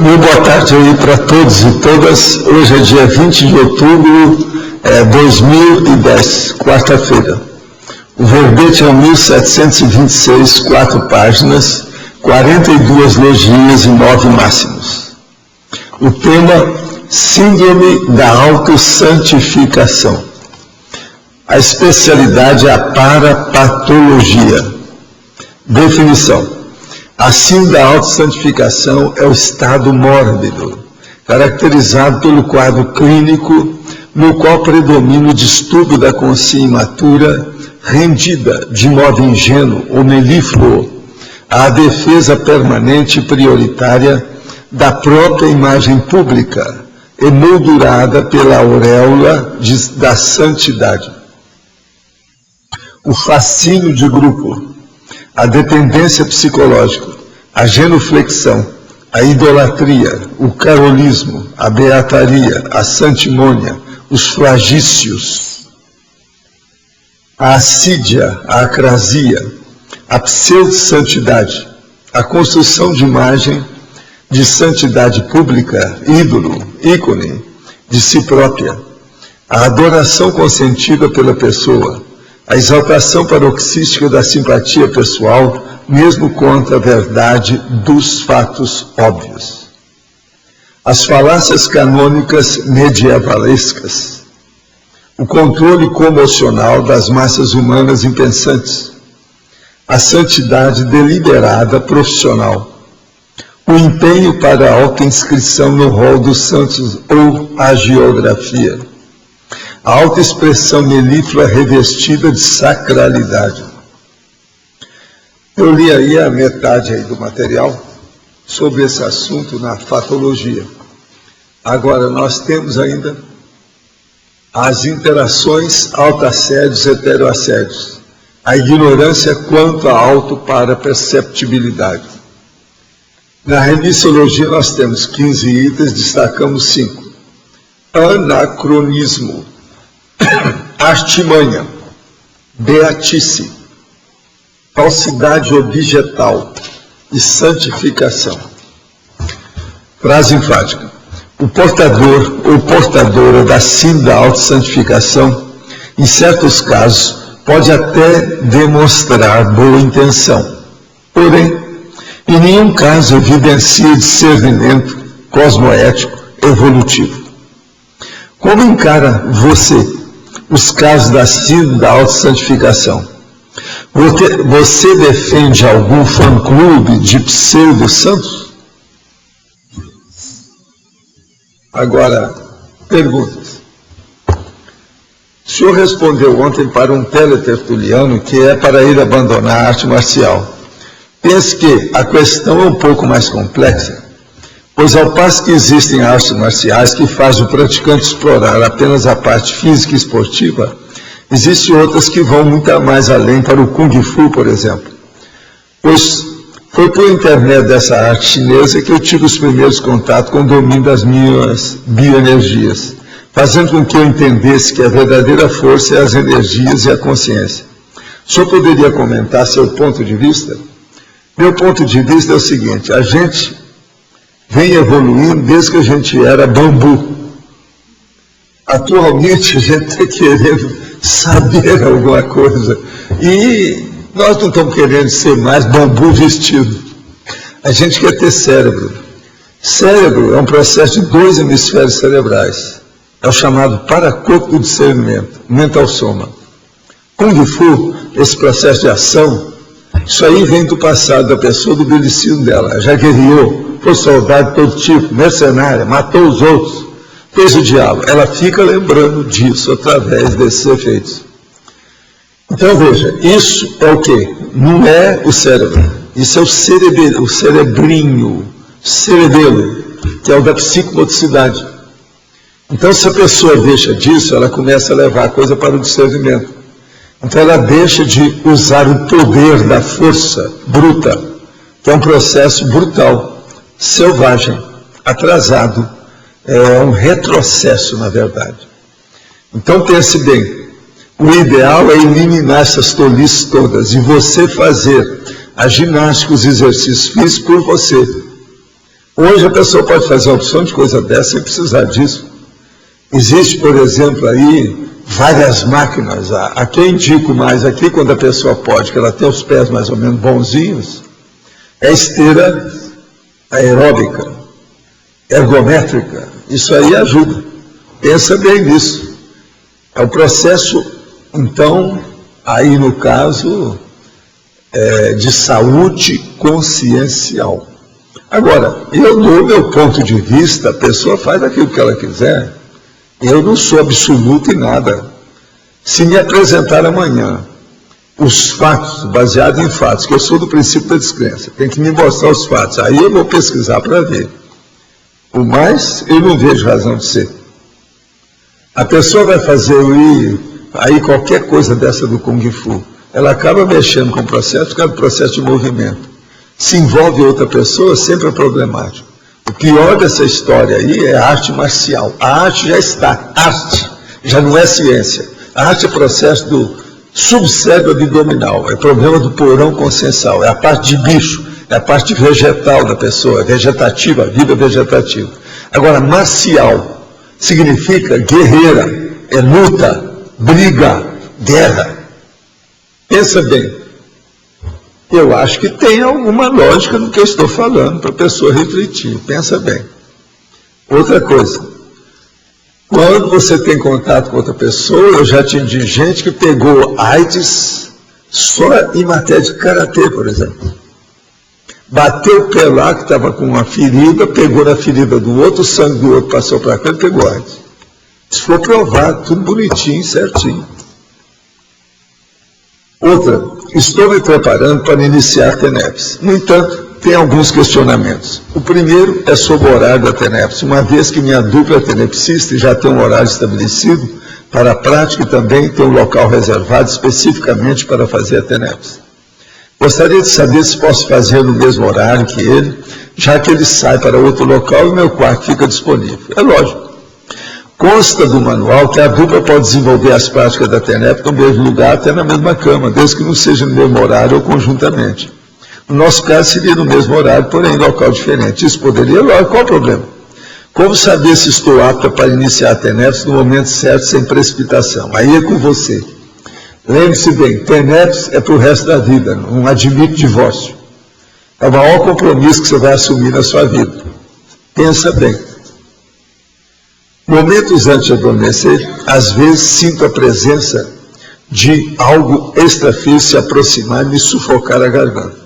Muito boa tarde aí para todos e todas. Hoje é dia 20 de outubro de 2010, quarta-feira. O verbete é 1726, 4 páginas, 42 logias e 9 máximos. O tema, Síndrome da Autossantificação. A especialidade é a parapatologia. Definição. A síndrome da autossantificação é o estado mórbido, caracterizado pelo quadro clínico, no qual predomina o distúrbio da consciência imatura, rendida de modo ingênuo ou melífluo à defesa permanente e prioritária da própria imagem pública, emoldurada pela auréola da santidade. O fascínio de grupo, a dependência psicológica, a genuflexão, a idolatria, o carolismo, a beataria, a santimônia, os flagícios, a assídia, a acrasia, a pseudo-santidade, a construção de imagem de santidade pública, ídolo, ícone de si própria, a adoração consentida pela pessoa, a exaltação paroxística da simpatia pessoal, mesmo contra a verdade dos fatos óbvios. As falácias canônicas medievalescas, o controle comocional das massas humanas impensantes, a santidade deliberada profissional, o empenho para a autoinscrição no rol dos santos ou a geografia, a autoexpressão melíflua revestida de sacralidade. Eu li aí a metade aí do material sobre esse assunto na fatologia. Agora, nós temos ainda as interações autoassédios e heteroassédios, a ignorância quanto à autoparaperceptibilidade. Na remissologia nós temos 15 itens, destacamos 5. Anacronismo, artimanha, beatice, falsidade objetal e santificação. Frase enfática. O portador ou portadora da síndrome da autossantificação, em certos casos, pode até demonstrar boa intenção, porém, em nenhum caso evidencia discernimento cosmoético evolutivo. Como encara você os casos da síndrome da autossantificação? Você defende algum fã-clube de pseudo-santos? Agora, perguntas. O senhor respondeu ontem para um teletertuliano que é para ele abandonar a arte marcial. Penso que a questão é um pouco mais complexa, pois ao passo que existem artes marciais que fazem o praticante explorar apenas a parte física e esportiva, existem outras que vão muito mais além para o Kung Fu, por exemplo. Pois foi por intermédio dessa arte chinesa que eu tive os primeiros contatos com o domínio das minhas bioenergias, fazendo com que eu entendesse que a verdadeira força é as energias e a consciência. O senhor poderia comentar seu ponto de vista? Meu ponto de vista é o seguinte: a gente vem evoluindo desde que a gente era bambu. Atualmente a gente está querendo saber alguma coisa e nós não estamos querendo ser mais bambu vestido. A gente quer ter cérebro. Cérebro é um processo de 2 hemisférios cerebrais. É o chamado paracorpo do discernimento, mental soma. Kung Fu, esse processo de ação, isso aí vem do passado da pessoa, do belicino dela. Já guerreou, foi soldado de todo tipo, mercenária, matou os outros, fez o diabo. Ela fica lembrando disso através desses efeitos. Então veja, isso é o quê? Não é o cérebro, isso é o cerebrinho, cerebelo, que é o da psicomotricidade. Então se a pessoa deixa disso, ela começa a levar a coisa para o discernimento. Então ela deixa de usar o poder da força bruta, que é um processo brutal, selvagem, atrasado, é um retrocesso, na verdade. Então pense bem, o ideal é eliminar essas tolices todas e você fazer a ginástica, os exercícios físicos por você. Hoje a pessoa pode fazer a opção de coisa dessa sem precisar disso. Existe, por exemplo, aí várias máquinas. A que eu indico mais aqui, quando a pessoa pode, que ela tem os pés mais ou menos bonzinhos, é esteira aeróbica, ergométrica. Isso aí ajuda. Pensa bem nisso. É o processo, então, aí no caso, de saúde consciencial. Agora, eu dou meu ponto de vista, a pessoa faz aquilo que ela quiser. Eu não sou absoluto em nada. Se me apresentar amanhã os fatos, baseados em fatos, que eu sou do princípio da descrença, tem que me mostrar os fatos, aí eu vou pesquisar para ver. O mais, eu não vejo razão de ser. A pessoa vai fazer aí qualquer coisa dessa do Kung Fu, ela acaba mexendo com o processo, fica no processo de movimento. Se envolve outra pessoa, sempre é problemático. O pior dessa história aí é a arte marcial. A arte já está, arte, já não é ciência. A arte é processo do subcérebro abdominal, é problema do porão consciencial, é a parte de bicho, é a parte vegetal da pessoa, é vegetativa, a vida vegetativa. Agora, marcial significa guerreira, é luta, briga, guerra. Pensa bem. Eu acho que tem alguma lógica no que eu estou falando para a pessoa refletir. Pensa bem. Outra coisa. Quando você tem contato com outra pessoa, eu já atendi gente que pegou AIDS só em matéria de karatê, por exemplo. Bateu o pé lá, que estava com uma ferida, pegou na ferida do outro, o sangue do outro passou para cá e pegou AIDS. Isso foi provado, tudo bonitinho, certinho. Outra, estou me preparando para iniciar a TENEPS. No entanto, tem alguns questionamentos. O primeiro é sobre o horário da TENEPS, uma vez que minha dupla é tenepsista e já tem um horário estabelecido para a prática e também tem um local reservado especificamente para fazer a TENEPS. Gostaria de saber se posso fazer no mesmo horário que ele, já que ele sai para outro local e o meu quarto fica disponível. É lógico. Consta do manual que a dupla pode desenvolver as práticas da TENEPS no mesmo lugar, até na mesma cama, desde que não seja no mesmo horário ou conjuntamente. No nosso caso, seria no mesmo horário, porém em local diferente. Isso poderia, lógico, qual o problema? Como saber se estou apta para iniciar a TENEPS no momento certo, sem precipitação? Aí é com você. Lembre-se bem, TENEPS é para o resto da vida, não admite divórcio. É o maior compromisso que você vai assumir na sua vida. Pensa bem. Momentos antes de adormecer, às vezes sinto a presença de algo extrafísico se aproximar e me sufocar a garganta.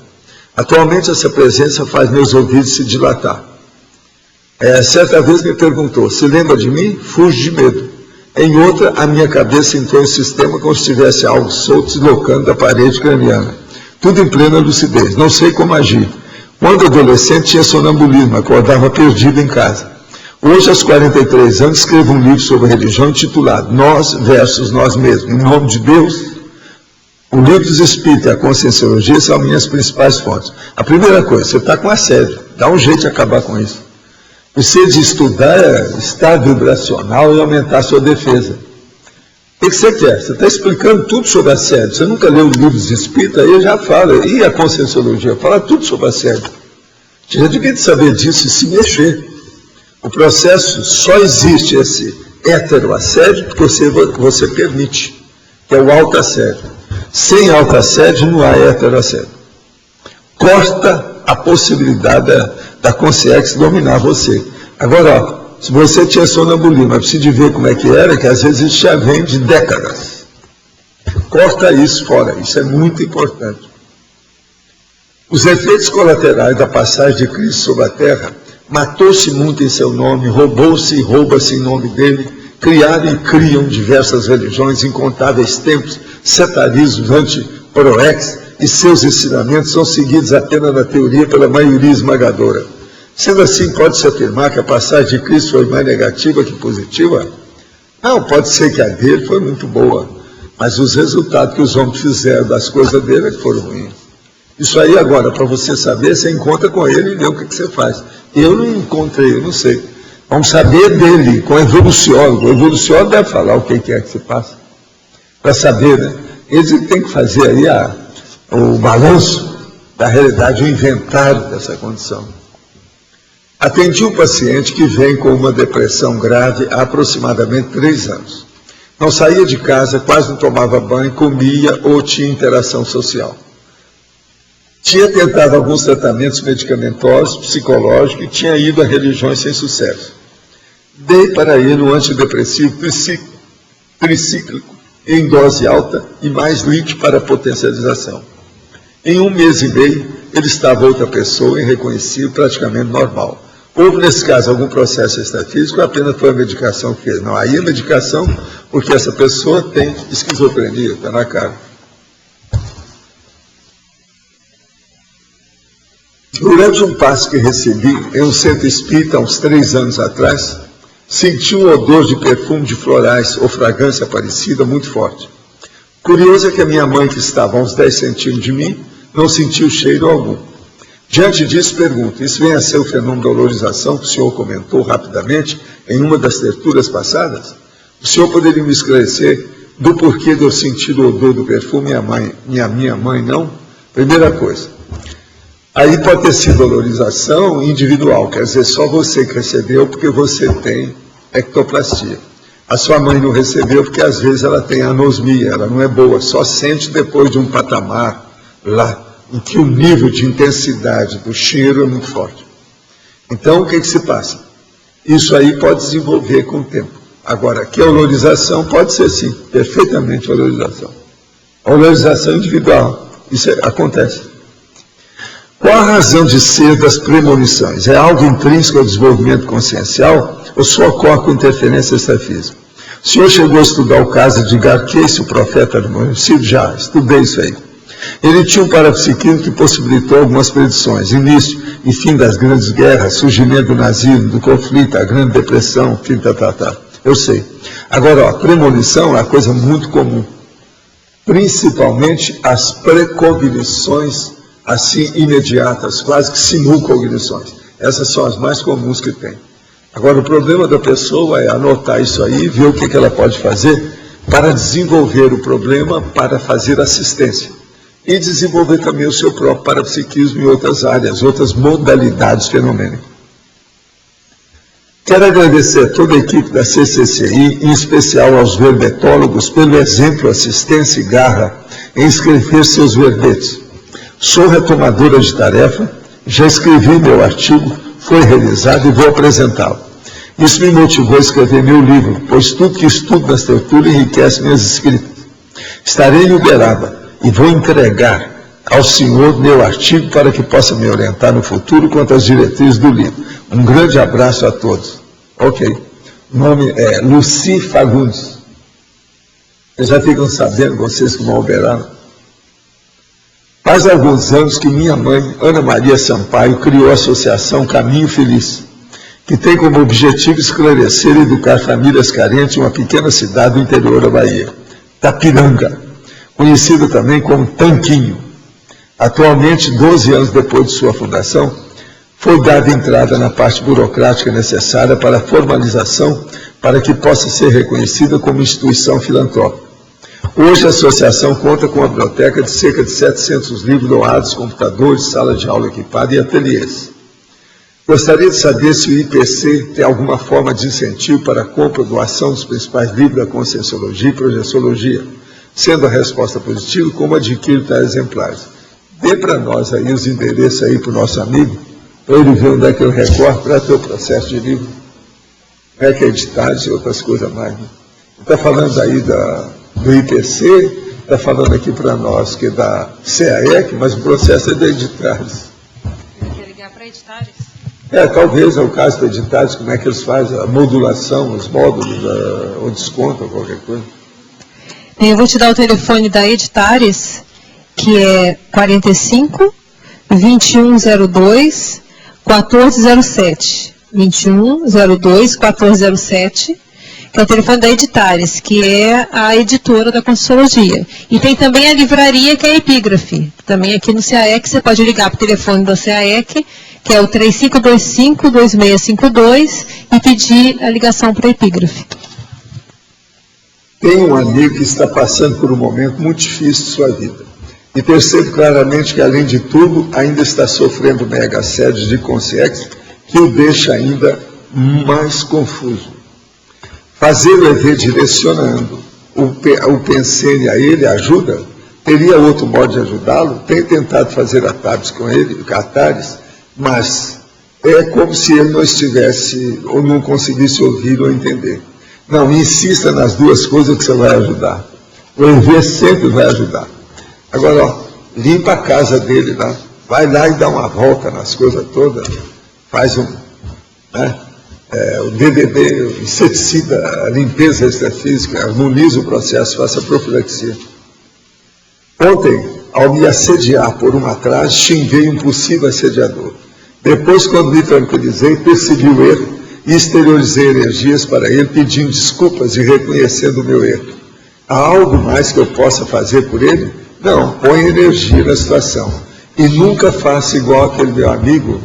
Atualmente essa presença faz meus ouvidos se dilatar. Certa vez me perguntou, se lembra de mim? Fujo de medo. Em outra, a minha cabeça entrou em um sistema como se tivesse algo solto deslocando da parede craniana. Tudo em plena lucidez, não sei como agir. Quando adolescente tinha sonambulismo, acordava perdido em casa. Hoje, aos 43 anos, escrevo um livro sobre religião intitulado Nós versus Nós Mesmos. Em nome de Deus, o livro dos Espíritos e a Conscienciologia são minhas principais fontes. A primeira coisa, você está com assédio, dá um jeito de acabar com isso. Você de estudar estado vibracional e aumentar a sua defesa. O que você quer? Você está explicando tudo sobre assédio. Você nunca leu os livros espíritas, aí já fala. E a Conscienciologia? Fala tudo sobre assédio. Você já devia saber disso e se mexer. O processo só existe esse heteroassédio porque você permite, que é o autoassédio. Sem autoassédio não há heteroassédio. Corta a possibilidade da consciência dominar você. Agora, ó, se você tinha sonambulismo, mas precisa de ver como é que era, que às vezes isso já vem de décadas. Corta isso fora, isso é muito importante. Os efeitos colaterais da passagem de Cristo sobre a Terra, matou-se muito em seu nome, roubou-se e rouba-se em nome dele, criaram e criam diversas religiões, incontáveis templos, setarismos, anti-proex, e seus ensinamentos são seguidos apenas na teoria pela maioria esmagadora. Sendo assim, pode-se afirmar que a passagem de Cristo foi mais negativa que positiva? Não, pode ser que a dele foi muito boa, mas os resultados que os homens fizeram das coisas dele foram ruins. Isso aí agora, para você saber, você encontra com ele e vê o que você faz. Eu não encontrei, eu não sei. Vamos saber dele, com o evoluciólogo. O evoluciólogo deve falar o que é que se passa. Para saber, né? Eles têm que fazer aí o balanço da realidade, o inventário dessa condição. Atendi um paciente que vem com uma depressão grave há aproximadamente 3 anos. Não saía de casa, quase não tomava banho, comia ou tinha interação social. Tinha tentado alguns tratamentos medicamentosos, psicológicos e tinha ido a religiões sem sucesso. Dei para ele um antidepressivo tricíclico em dose alta e mais lítio para potencialização. Em 1 mês e meio, ele estava outra pessoa, irreconhecível, praticamente normal. Houve, nesse caso, algum processo extrafísico, apenas foi a medicação que fez. Não, aí a medicação, porque essa pessoa tem esquizofrenia, está na cara. Durante um passe que recebi em um centro espírita há uns 3 anos atrás, senti um odor de perfume de florais ou fragrância parecida muito forte. Curioso é que a minha mãe, que estava a uns 10 centímetros de mim, não sentiu cheiro algum. Diante disso, pergunto, isso vem a ser o fenômeno da olorização que o senhor comentou rapidamente em uma das terturas passadas? O senhor poderia me esclarecer do porquê de eu sentir o odor do perfume e a minha mãe não? Primeira coisa, aí pode ter sido olorização individual, quer dizer, só você que recebeu porque você tem ectoplastia. A sua mãe não recebeu porque às vezes ela tem anosmia, ela não é boa, só sente depois de um patamar lá, em que o nível de intensidade do cheiro é muito forte. Então, o que se passa? Isso aí pode desenvolver com o tempo. Agora, que a olorização pode ser sim, perfeitamente olorização. A olorização individual, isso acontece. Qual a razão de ser das premonições? É algo intrínseco ao desenvolvimento consciencial ou só ocorre com interferência extrafísica? O senhor chegou a estudar o caso de Garquês, o profeta do município? Já, estudei isso aí. Ele tinha um parapsiquismo que possibilitou algumas predições, início e fim das grandes guerras, surgimento do nazismo, do conflito, a grande depressão, fim, Eu sei. Agora, premonição é uma coisa muito comum, principalmente as precognições assim imediatas, quase que simulcognições. Essas são as mais comuns que tem. Agora, o problema da pessoa é anotar isso aí, ver o que ela pode fazer para desenvolver o problema, para fazer assistência. E desenvolver também o seu próprio parapsiquismo em outras áreas, outras modalidades fenomênicas. Quero agradecer a toda a equipe da CCCI, em especial aos verbetólogos, pelo exemplo, assistência e garra em escrever seus verbetes. Sou retomadora de tarefa, já escrevi meu artigo, foi realizado e vou apresentá-lo. Isso me motivou a escrever meu livro, pois tudo que estudo nas tertulias enriquece minhas escritas. Estarei em Uberaba e vou entregar ao senhor meu artigo para que possa me orientar no futuro quanto às diretrizes do livro. Um grande abraço a todos. Ok. O nome é Luci Fagundes. Vocês já ficam sabendo, vocês que vão Uberaba? Faz alguns anos que minha mãe, Ana Maria Sampaio, criou a Associação Caminho Feliz, que tem como objetivo esclarecer e educar famílias carentes em uma pequena cidade do interior da Bahia, Tapiranga, conhecida também como Tanquinho. Atualmente, 12 anos depois de sua fundação, foi dada entrada na parte burocrática necessária para a formalização para que possa ser reconhecida como instituição filantrópica. Hoje a associação conta com uma biblioteca de cerca de 700 livros doados, computadores, sala de aula equipada e ateliês. Gostaria de saber se o IPC tem alguma forma de incentivo para a compra ou doação dos principais livros da Conscienciologia e Projeciologia. Sendo a resposta positiva, como adquirir tais exemplares? Dê para nós aí os endereços aí para o nosso amigo, para ele ver onde é que eu recorro para ter o processo de livro. Como é que é editado e outras coisas mais. Né? Está falando aí do IPC, está falando aqui para nós que é da CAEC, mas o processo é da Editares. Quer ligar para Editares? Talvez é o caso da Editares, como é que eles fazem a modulação, os módulos, o desconto ou qualquer coisa. Eu vou te dar o telefone da Editares, que é 45 2102 1407. 2102 1407, que é o telefone da Editares, que é a editora da Conscienciologia. E tem também a livraria, que é a Epígrafe. Também aqui no CAEC, você pode ligar para o telefone da CAEC, que é o 3525-2652, e pedir a ligação para a Epígrafe. Tem um amigo que está passando por um momento muito difícil de sua vida. E percebo claramente que, além de tudo, ainda está sofrendo mega assédios de consciência que o deixa ainda mais confuso. Fazê-lo é ver direcionando. O Pensene a ele ajuda? Teria outro modo de ajudá-lo? Tem tentado fazer atares com ele, mas é como se ele não estivesse, ou não conseguisse ouvir ou entender. Não, insista nas duas coisas que você vai ajudar. O EV sempre vai ajudar. Agora, ó, limpa a casa dele lá, vai lá e dá uma volta nas coisas todas, faz o DDD, o inseticida, a limpeza extrafísica, harmoniza o processo, faça a profilaxia. Ontem, ao me assediar por uma atrás, xinguei um possível assediador. Depois, quando me tranquilizei, percebi o erro e exteriorizei energias para ele, pedindo desculpas e reconhecendo o meu erro. Há algo mais que eu possa fazer por ele? Não, põe energia na situação. E nunca faça igual aquele meu amigo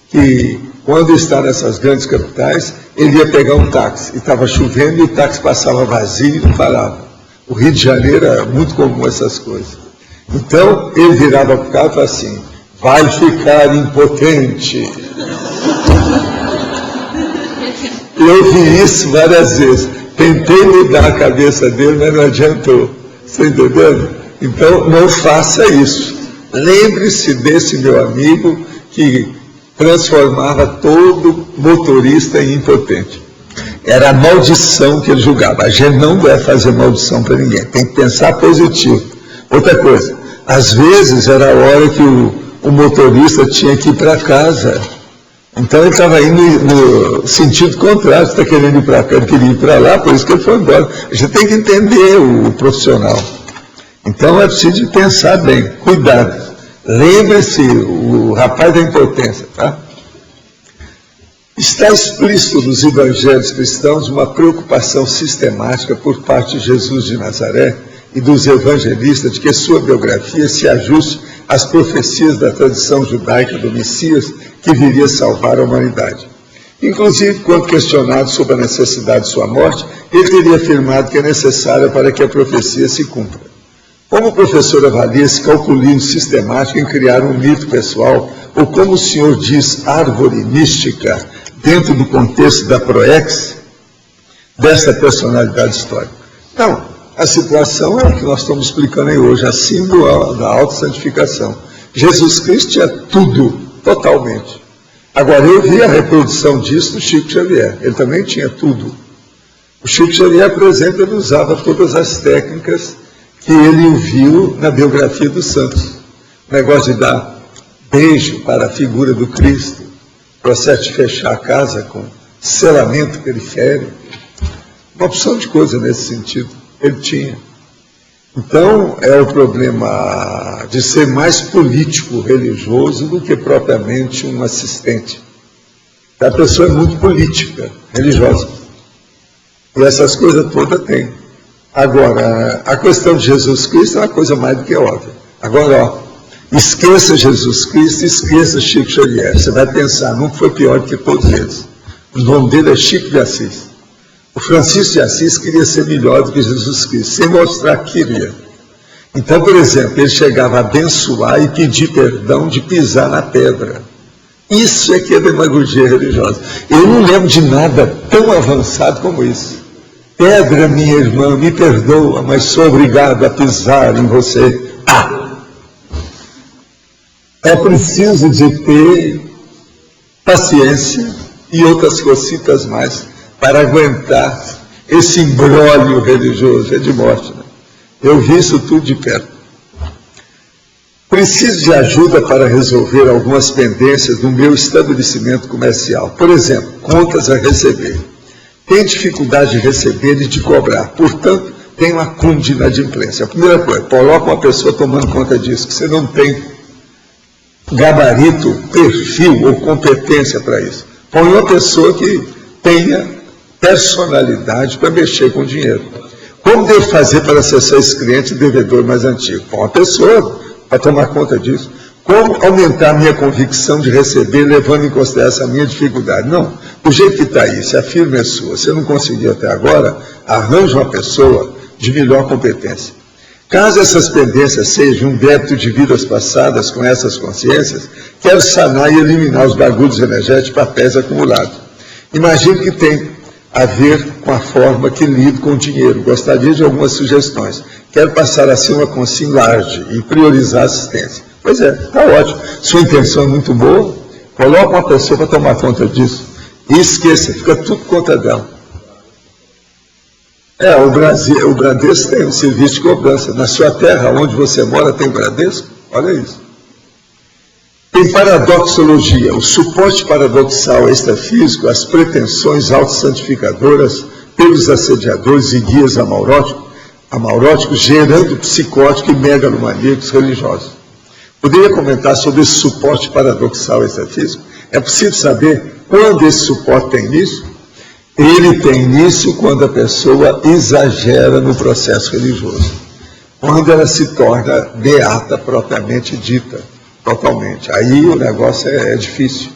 que, quando está nessas grandes capitais, ele ia pegar um táxi. E estava chovendo e o táxi passava vazio e não parava. O Rio de Janeiro era muito comum essas coisas. Então, ele virava para o carro e falava assim, vai ficar impotente. Eu vi isso várias vezes. Tentei mudar a cabeça dele, mas não adiantou. Você entendendo? Então, não faça isso. Lembre-se desse meu amigo que transformava todo motorista em impotente. Era a maldição que ele julgava. A gente não deve fazer maldição para ninguém. Tem que pensar positivo. Outra coisa, às vezes era a hora que o motorista tinha que ir para casa. Então ele estava indo no sentido contrário, você está querendo ir para cá, ele queria ir para lá, por isso que ele foi embora. A gente tem que entender o profissional. Então é preciso pensar bem, cuidado. Lembre-se, o rapaz da impotência, tá? Está explícito nos evangelhos cristãos uma preocupação sistemática por parte de Jesus de Nazaré e dos evangelistas de que sua biografia se ajuste às profecias da tradição judaica do Messias que viria salvar a humanidade. Inclusive, quando questionado sobre a necessidade de sua morte, ele teria afirmado que é necessária para que a profecia se cumpra. Como o professor avalia esse calculismo sistemático em criar um mito pessoal, ou como o senhor diz, árvore mística, dentro do contexto da proex, desta personalidade histórica? Não, a situação é o que nós estamos explicando aí hoje, a símbolo da autossantificação. Jesus Cristo tinha tudo, totalmente. Agora, eu vi a reprodução disso do Chico Xavier, ele também tinha tudo. O Chico Xavier, por exemplo, ele usava todas as técnicas que ele viu na biografia dos santos. O negócio de dar beijo para a figura do Cristo, processo de fechar a casa com selamento periférico, uma opção de coisa nesse sentido, ele tinha. Então, é o problema de ser mais político religioso do que propriamente um assistente. A pessoa é muito política, religiosa. E essas coisas todas tem. Agora, a questão de Jesus Cristo é uma coisa mais do que óbvia. Agora, ó, esqueça Jesus Cristo, esqueça Chico Xavier. Você vai pensar, nunca foi pior do que todos eles. O nome dele é Chico de Assis. O Francisco de Assis queria ser melhor do que Jesus Cristo, sem mostrar que queria. Então, por exemplo, ele chegava a abençoar e pedir perdão de pisar na pedra. Isso é que é demagogia religiosa. Eu não lembro de nada tão avançado como isso. Pedra, minha irmã, me perdoa, mas sou obrigado a pisar em você. É preciso de ter paciência e outras cositas mais para aguentar esse imbróglio religioso, é de morte, né? Eu vi isso tudo de perto. Preciso de ajuda para resolver algumas pendências no meu estabelecimento comercial. Por exemplo, contas a receber. Tem dificuldade de receber e de cobrar. Portanto, tem uma acúmulo de inadimplência. A primeira coisa, coloca uma pessoa tomando conta disso, que você não tem gabarito, perfil ou competência para isso. Põe uma pessoa que tenha personalidade para mexer com dinheiro. Como devo fazer para acessar esse cliente devedor mais antigo? Põe uma pessoa para tomar conta disso. Como aumentar a minha convicção de receber, levando em consideração a minha dificuldade? Não, do jeito que está aí, se a firma é sua, você não conseguiu até agora, arranja uma pessoa de melhor competência. Caso essas pendências sejam um débito de vidas passadas com essas consciências, quero sanar e eliminar os bagulhos energéticos papéis acumulados. Imagino que tem a ver com a forma que lido com o dinheiro. Gostaria de algumas sugestões. Quero passar a ser uma consciência large e priorizar a assistência. Pois é, está ótimo. Sua intenção é muito boa. Coloca uma pessoa para tomar conta disso. E esqueça, fica tudo conta dela. O Bradesco tem um serviço de cobrança. Na sua terra, onde você mora, tem Bradesco? Olha isso. Tem paradoxologia, o suporte paradoxal extrafísico, as pretensões autossantificadoras pelos assediadores e guias amauróticos, gerando psicótico e megalomaníacos religiosos. Poderia comentar sobre esse suporte paradoxal extrafísico? É possível saber quando esse suporte tem início? Ele tem início quando a pessoa exagera no processo religioso, quando ela se torna beata propriamente dita, totalmente. Aí o negócio é difícil,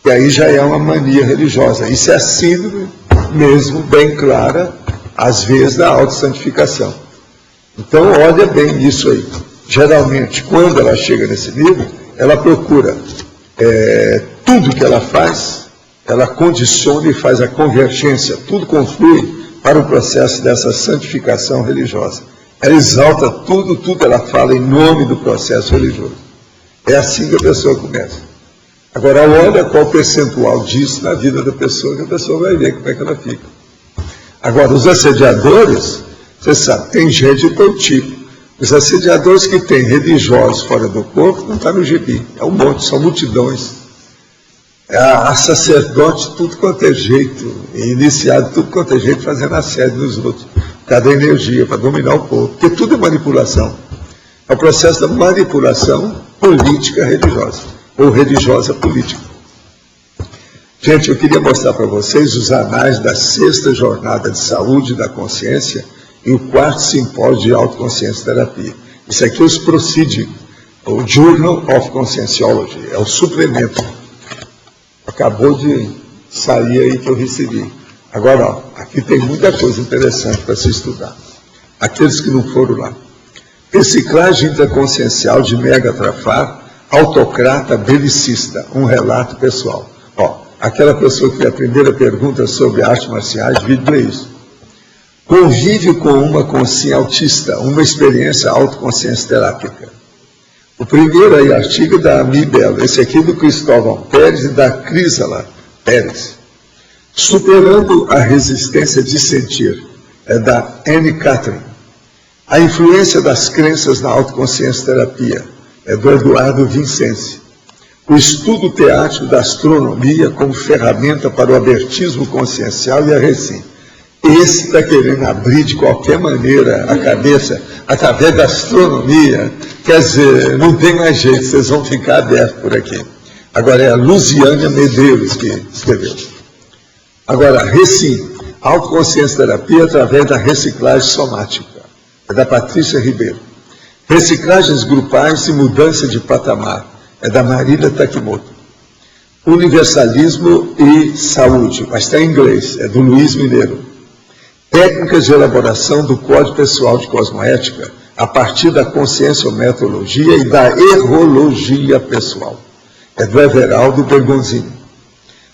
e aí já é uma mania religiosa. Isso é a síndrome mesmo, bem clara, às vezes, da autossantificação. Então, olha bem isso aí. Geralmente, quando ela chega nesse nível, ela procura tudo que ela faz, ela condiciona e faz a convergência, tudo conflui para o processo dessa santificação religiosa. Ela exalta tudo ela fala em nome do processo religioso. É assim que a pessoa começa. Agora, olha qual o percentual disso na vida da pessoa, que a pessoa vai ver como é que ela fica. Agora, os assediadores, você sabe, tem gente de todo tipo. Os assediadores que têm religiosos fora do corpo, não está no gibi. É um monte, são multidões. Há sacerdote tudo quanto é jeito, iniciado tudo quanto é jeito, fazendo assédio nos outros, por causa da energia, para dominar o povo, porque tudo é manipulação. É o processo da manipulação política religiosa, ou religiosa política. Gente, eu queria mostrar para vocês os anais da 6ª Jornada de Saúde da Consciência e o 4º Simpósio de Autoconsciência Terapia. Isso aqui é os Proceedings, o Journal of Conscienciology, é o suplemento. Acabou de sair aí que eu recebi. Agora, ó, aqui tem muita coisa interessante para se estudar. Aqueles que não foram lá. Reciclagem intraconsciencial de Mega Trafar, autocrata belicista, um relato pessoal. Ó, aquela pessoa que fez a primeira pergunta sobre artes marciais, devia ler isso. Convive com uma consciência autista, uma experiência autoconsciência terápica. O primeiro aí, artigo da Ami Belo, esse aqui do Cristóvão Pérez e da Crisala Pérez. Superando a resistência de sentir, é da Anne Catherine. A influência das crenças na autoconsciência terapia, é do Eduardo Vincenzi. O estudo teático da astronomia como ferramenta para o abertismo consciencial e a recim. Esse está querendo abrir de qualquer maneira a cabeça através da astronomia. Quer dizer, não tem mais jeito, vocês vão ficar abertos por aqui. Agora é a Luziânia Medeiros que escreveu. Agora, recim, autoconsciência terapia através da reciclagem somática. É da Patrícia Ribeiro. Reciclagens grupais e mudança de patamar. É da Marília Takimoto. Universalismo e saúde, mas está em inglês, é do Luiz Mineiro. Técnicas de elaboração do Código Pessoal de Cosmoética a partir da conscienciometodologia e da errologia pessoal. É do Everaldo Bergonzini.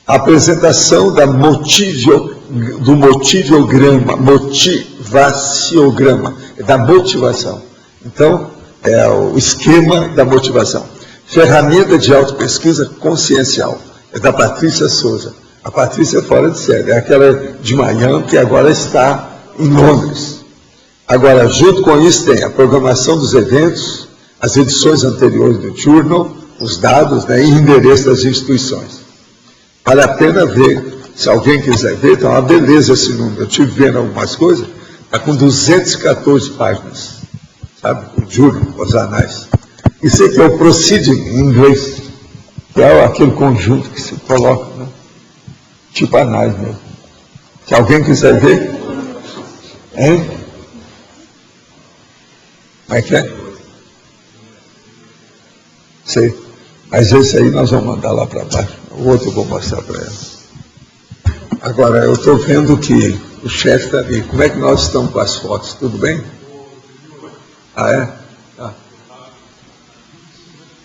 A apresentação do motivaciograma, é da motivação. Então, é o esquema da motivação. Ferramenta de autopesquisa consciencial, é da Patrícia Souza. A Patrícia é fora de série, é aquela de Miami que agora está em Londres. Agora, junto com isso, tem a programação dos eventos, as edições anteriores do Journal, os dados, né, e endereço das instituições. Vale a pena ver, se alguém quiser ver, então é uma beleza esse número. Eu estive vendo algumas coisas, está com 214 páginas, sabe? O Journal, os anais. Isso aqui é o Proceeding, em inglês, que é aquele conjunto que se coloca, né? Tipo anais mesmo. Se alguém quiser ver, hein? Como é que é? Sei. Mas esse aí nós vamos mandar lá para baixo. O outro eu vou mostrar para ela. Agora, eu estou vendo que o chefe está ali. Como é que nós estamos com as fotos? Tudo bem? Ah, é? Ah.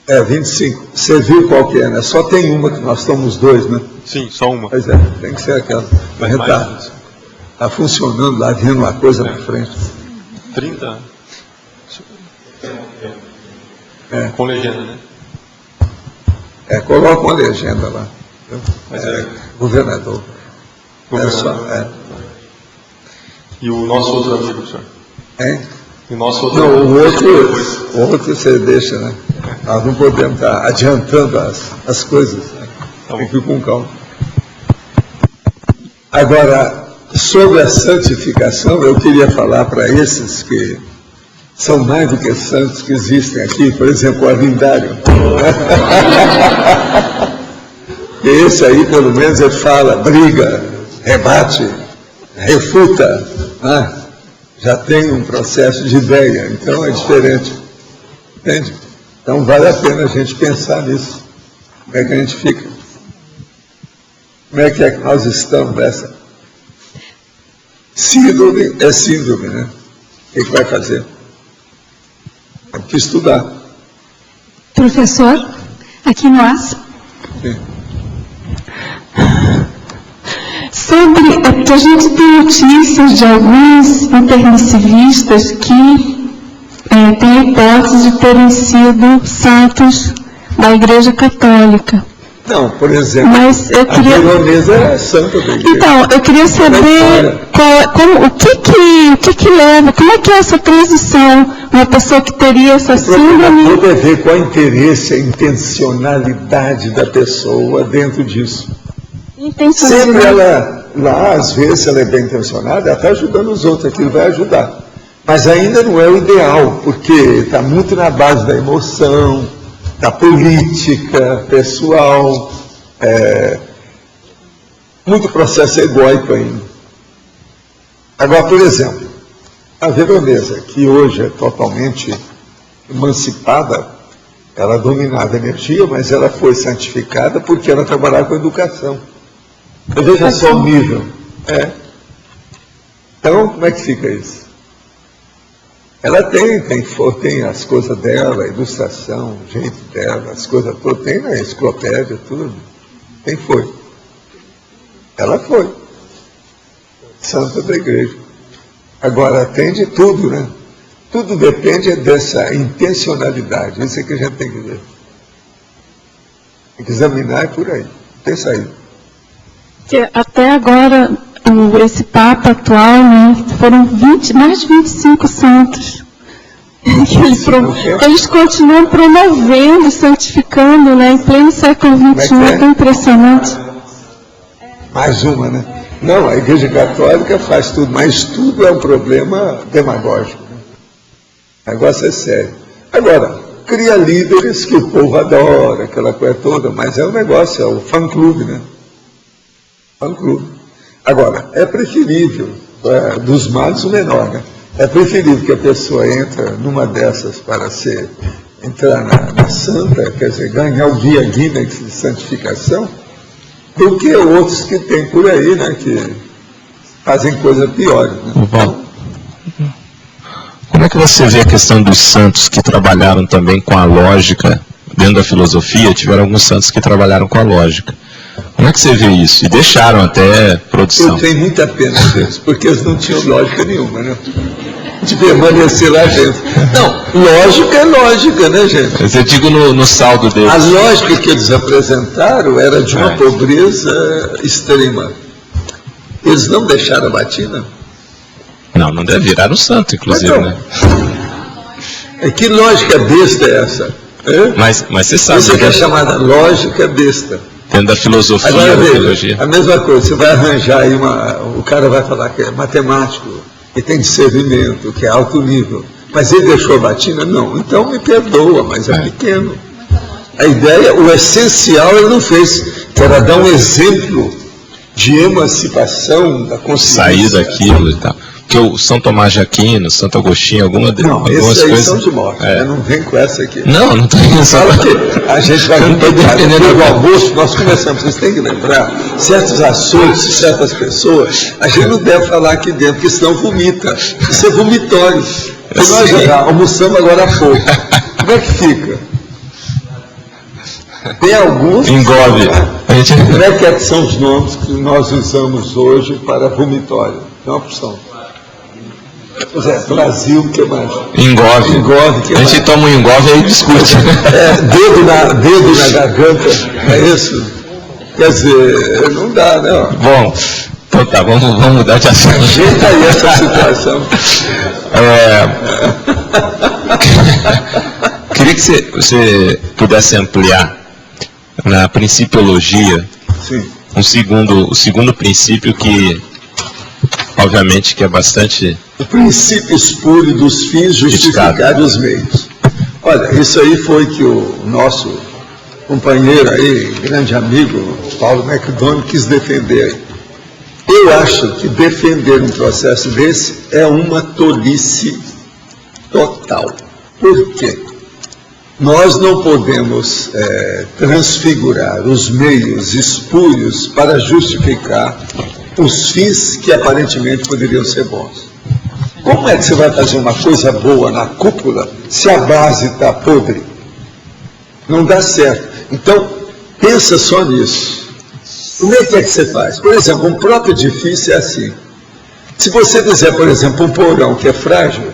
É, 25. Você viu qual que é, né? Só tem uma que nós estamos dois, né? Sim, só uma. Pois é, tem que ser aquela. Mas está funcionando lá, vendo uma coisa na frente. 30? É. Com legenda, né? Coloca uma legenda lá. Mas governador. Governador. E o nosso outro amigo, senhor? Hein? E o nosso outro Não, amigo. o outro você deixa, né? Nós não podemos estar adiantando as coisas. Né? Tá Tem que ir com calma. Agora, sobre a santificação, eu queria falar para esses que são mais do que santos que existem aqui, por exemplo, o Arlindário. Esse aí, pelo menos, ele fala, briga, rebate, refuta, né? Já tem um processo de ideia, então é diferente. Entende? Então vale a pena a gente pensar nisso. Como é que a gente fica? Como é que nós estamos nessa? Síndrome é síndrome, né? O que vai fazer? Tem que estudar. Professor, aqui nós. Sim. Sobre, porque a gente tem notícias de alguns intermissivistas que têm a hipótese de terem sido santos da Igreja Católica. Não, por exemplo, mas eu queria... a Veronesa é santa da igreja. Então, eu queria saber o que leva, como é que é essa transição, uma pessoa que teria essa síndrome... Tudo a ver com a interesse, a intencionalidade da pessoa dentro disso. Sempre ela, lá, às vezes, ela é bem intencionada, ela está ajudando os outros, aquilo vai ajudar. Mas ainda não é o ideal, porque está muito na base da emoção, da política pessoal, muito processo egóico ainda. Agora, por exemplo, a Veronesa, que hoje é totalmente emancipada, ela dominava a energia, mas ela foi santificada porque ela trabalhava com educação. Veja só o nível. Então, como é que fica isso? Ela tem as coisas dela, a ilustração, o jeito dela, as coisas todas, tem na enciclopédia, tudo. Foi. Ela foi. Santa da igreja. Agora, tem de tudo, né? Tudo depende dessa intencionalidade. Isso é que a gente tem que ver. Tem que examinar por aí. Pensa aí. Que até agora, esse Papa atual, né, foram mais de 25 santos. Eles continuam promovendo, santificando, né, em pleno século XXI, é tão impressionante. Mais uma, né? Não, a Igreja Católica faz tudo, mas tudo é um problema demagógico. Né? O negócio é sério. Agora, cria líderes que o povo adora, aquela coisa toda, mas é um negócio, é o fã-clube, né? Fã-clube. Agora, é preferível, dos males o menor, né? É preferível que a pessoa entre numa dessas para entrar na santa, quer dizer, ganhar o Guia Guinness de santificação, do que outros que tem por aí, né, que fazem coisas piores. Né? Como é que você vê a questão dos santos que trabalharam também com a lógica, dentro da filosofia, tiveram alguns santos que trabalharam com a lógica. Como é que você vê isso? E deixaram até produção. Eu tenho muita pena deles, porque eles não tinham lógica nenhuma, né? De permanecer lá dentro. Não, lógica é lógica, né, gente? Mas eu digo no saldo deles. A lógica que eles apresentaram era de uma pobreza extrema. Eles não deixaram a batina? Não deve virar um santo, inclusive, então, né? Que lógica besta é essa? Mas você sabe. Isso que é chamada lógica besta. Dentro da filosofia, agora, da teologia. A mesma coisa, você vai arranjar aí o cara vai falar que é matemático, que tem discernimento, que é alto nível, mas ele deixou a batina? Não, então me perdoa, mas é pequeno. A ideia, o essencial ele não fez, que era dar um exemplo de emancipação da consciência. Sair daquilo e tal. Porque o São Tomás de Aquino, Santo Agostinho, algumas esses aí coisas... são de morte, não vem com essa aqui. Não tem isso. Fala que a gente vai vir depois do almoço, nós começamos, vocês têm que lembrar, certos assuntos, certas pessoas, a gente não deve falar aqui dentro, porque senão vomita. Isso é vomitório. Se nós almoçamos agora há pouco, como é que fica? Tem alguns... Engove. Como é que são os nomes que nós usamos hoje para vomitório? É uma opção. Pois é, Brasil, o que mais? Engove. Que a gente mais? toma um engove e aí discute. Dedo na garganta, é isso? Quer dizer, não dá, né? Bom, então tá, vamos mudar de assunto. Ajeita aí essa situação. Queria que você pudesse ampliar na principiologia. Sim. O segundo princípio que, obviamente, que é bastante... O princípio espúrio dos fins justificar os meios. Olha, isso aí foi que o nosso companheiro aí, grande amigo, Paulo McDonald, quis defender. Eu acho que defender um processo desse é uma tolice total. Por quê? Nós não podemos transfigurar os meios espúrios para justificar os fins que aparentemente poderiam ser bons. Como é que você vai fazer uma coisa boa na cúpula se a base está podre? Não dá certo. Então, pensa só nisso. Como é que você faz? Por exemplo, um próprio edifício é assim. Se você fizer, por exemplo, um porão que é frágil,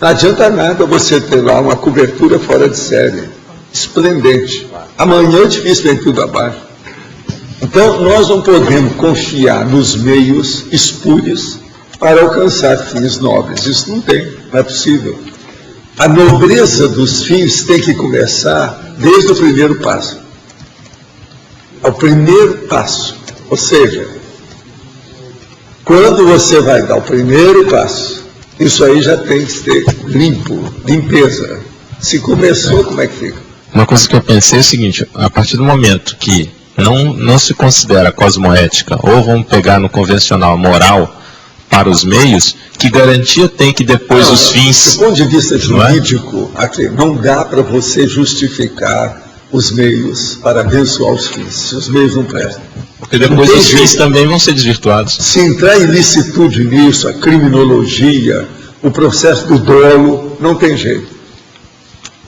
não adianta nada você ter lá uma cobertura fora de série, esplendente. Amanhã o edifício vem tudo abaixo. Então, nós não podemos confiar nos meios espúrios para alcançar fins nobres. Isso não é possível. A nobreza dos fins tem que começar desde o primeiro passo. O primeiro passo. Ou seja, quando você vai dar o primeiro passo, isso aí já tem que ser limpo, limpeza. Se começou, como é que fica? Uma coisa que eu pensei é o seguinte: a partir do momento que não se considera cosmoética, ou vamos pegar no convencional moral para os meios, que garantia tem que depois os fins... Do ponto de vista jurídico, aqui, não dá para você justificar os meios para abençoar os fins, se os meios não prestam. Porque depois os fins também vão ser desvirtuados. Se entrar ilicitude nisso, a criminologia, o processo do dolo, não tem jeito.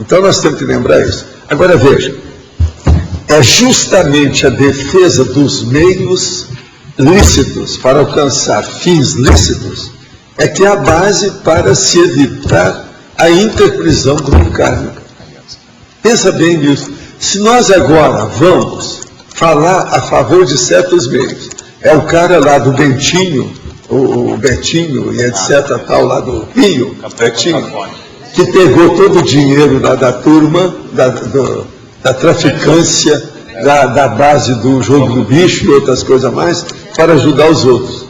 Então nós temos que lembrar isso. Agora veja, é justamente a defesa dos meios lícitos para alcançar fins lícitos é que é a base para se evitar a interprisão kármica. Pensa bem nisso. Se nós agora vamos falar a favor de certos meios, é o cara lá do Bentinho, o Betinho e etc, tal, lá do Rio, Betinho, que pegou todo o dinheiro lá da turma, da traficância, da base do jogo do bicho e outras coisas mais, para ajudar os outros.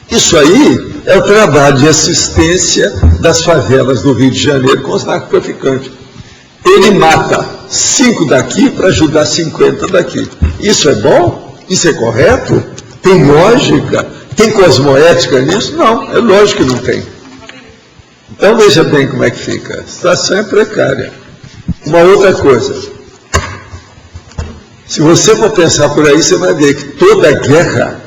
Isso aí é o trabalho de assistência das favelas do Rio de Janeiro com os narcotraficantes. Ele mata 5 daqui para ajudar 50 daqui. Isso é bom? Isso é correto? Tem lógica? Tem cosmoética nisso? Não, é lógico que não tem. Então veja bem como é que fica. A situação é precária. Uma outra coisa. Se você for pensar por aí, você vai ver que toda guerra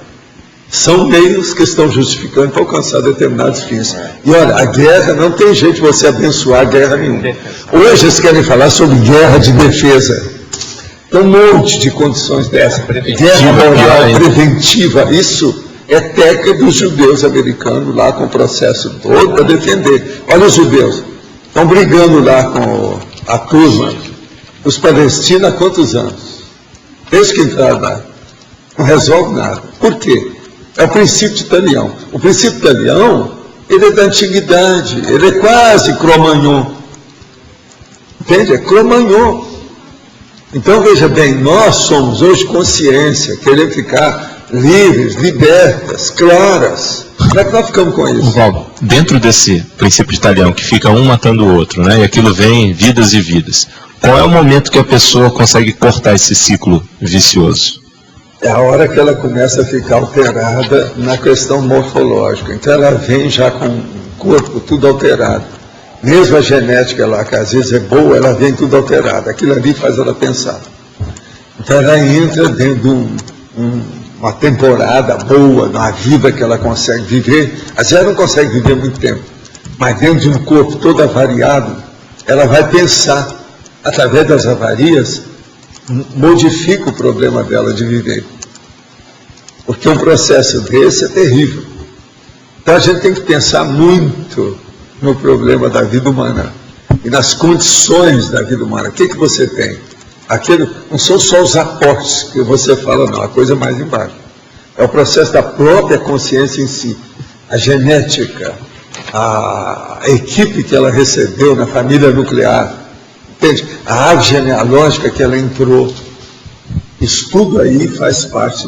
são meios que estão justificando para alcançar determinados fins. E olha, a guerra não tem jeito de você abençoar guerra nenhuma. Hoje eles querem falar sobre guerra de defesa. Tem um monte de condições dessa. Guerra moral preventiva, isso é técnica dos judeus americanos lá com o processo todo para defender. Olha os judeus, estão brigando lá com a turma, os palestinos há quantos anos? Desde que entraram lá. Não resolve nada. Por quê? É o princípio de Talião. O princípio de Talião, ele é da antiguidade, ele é quase Cro-Magnon. Entende? É Cro-Magnon. Então, veja bem, nós somos hoje consciência, queremos ficar livres, libertas, claras. Como é que nós ficamos com isso? Valdo, dentro desse princípio de Talião, que fica um matando o outro, né, e aquilo vem vidas e vidas, qual é o momento que a pessoa consegue cortar esse ciclo vicioso? É a hora que ela começa a ficar alterada na questão morfológica. Então ela vem já com o corpo tudo alterado. Mesmo a genética lá, que às vezes é boa, ela vem tudo alterada. Aquilo ali faz ela pensar. Então ela entra dentro de uma temporada boa, na vida que ela consegue viver. Às vezes ela não consegue viver muito tempo. mas dentro de um corpo todo avariado, ela vai pensar, através das avarias, modifica o problema dela de viver. Porque um processo desse é terrível. Então a gente tem que pensar muito no problema da vida humana e nas condições da vida humana. O que você tem? Aquilo, não são só os aportes que você fala, não, a coisa mais embaixo. É o processo da própria consciência em si, a genética, a equipe que ela recebeu na família nuclear, entende? A árvore genealógica que ela entrou. Isso tudo aí faz parte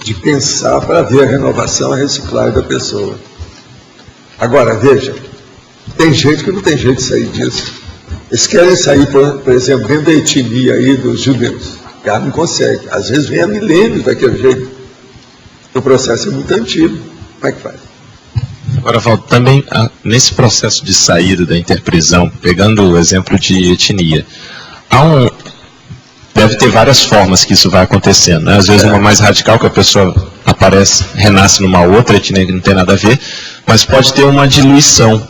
de pensar para ver a renovação, a reciclagem da pessoa. Agora, veja, tem gente que não tem jeito de sair disso. Eles querem sair, por exemplo, dentro da etnia aí dos judeus. O cara não consegue. Às vezes vem há milênios daquele jeito. O processo é muito antigo. Como é que faz? Agora, Valdo, também nesse processo de saída da interprisão, pegando o exemplo de etnia, deve ter várias formas que isso vai acontecendo, né? Às vezes uma mais radical, que a pessoa renasce numa outra etnia que não tem nada a ver, mas pode ter uma diluição,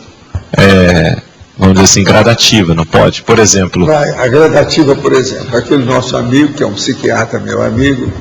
vamos dizer assim, gradativa, não pode? Por exemplo... A gradativa, por exemplo, aquele nosso amigo, que é um psiquiatra, meu amigo,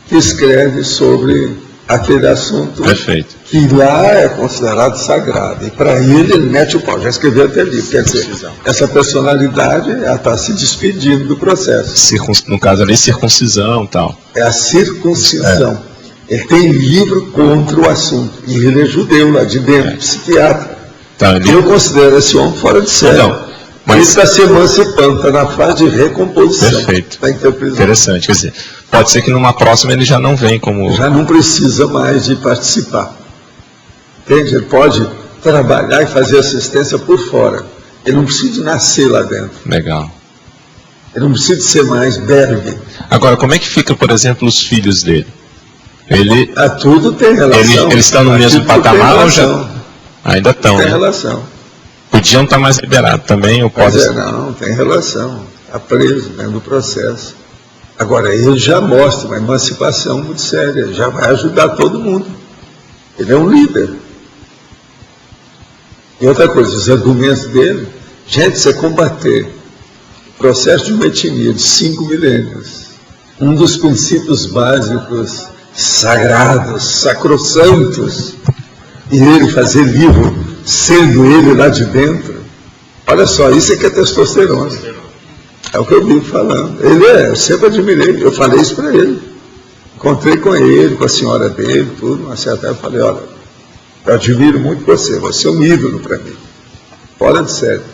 que escreve sobre aquele assunto. Perfeito. Que lá é considerado sagrado. E para ele mete o pau. Já escreveu até livro. Quer dizer, essa personalidade está se despedindo do processo. No caso ali, circuncisão e tal. É a circuncisão. Ele tem livro contra o assunto. E ele é judeu lá de dentro, psiquiatra. Então, eu considero esse homem fora de série. Ele está se emancipando, está na fase de recomposição. Perfeito. Interessante. Quer dizer, pode ser que numa próxima ele já não vem como... Já não precisa mais de participar. Entende? Ele pode trabalhar e fazer assistência por fora. Ele não precisa de nascer lá dentro. Legal. Ele não precisa de ser mais bergue. Agora, como é que fica, por exemplo, os filhos dele? Tudo tem relação. Eles estão no mesmo patamar ou já... Ainda estão, tem né? relação. Podiam estar mais liberados também, ou pode ser? Não, tem relação. Está preso dentro do processo. Agora, ele já mostra uma emancipação muito séria, já vai ajudar todo mundo. Ele é um líder. E outra coisa, os argumentos dele, gente, você combater o processo de uma etnia de 5 milênios, um dos princípios básicos, sagrados, sacrossantos, e ele fazer livro, sendo ele lá de dentro, olha só, isso é que é testosterona. É o que eu vivo falando. Eu sempre admirei, eu falei isso para ele. Encontrei com ele, com a senhora dele, tudo, uma certa época, eu falei, olha, eu admiro muito você é um ídolo para mim. Fora de sério.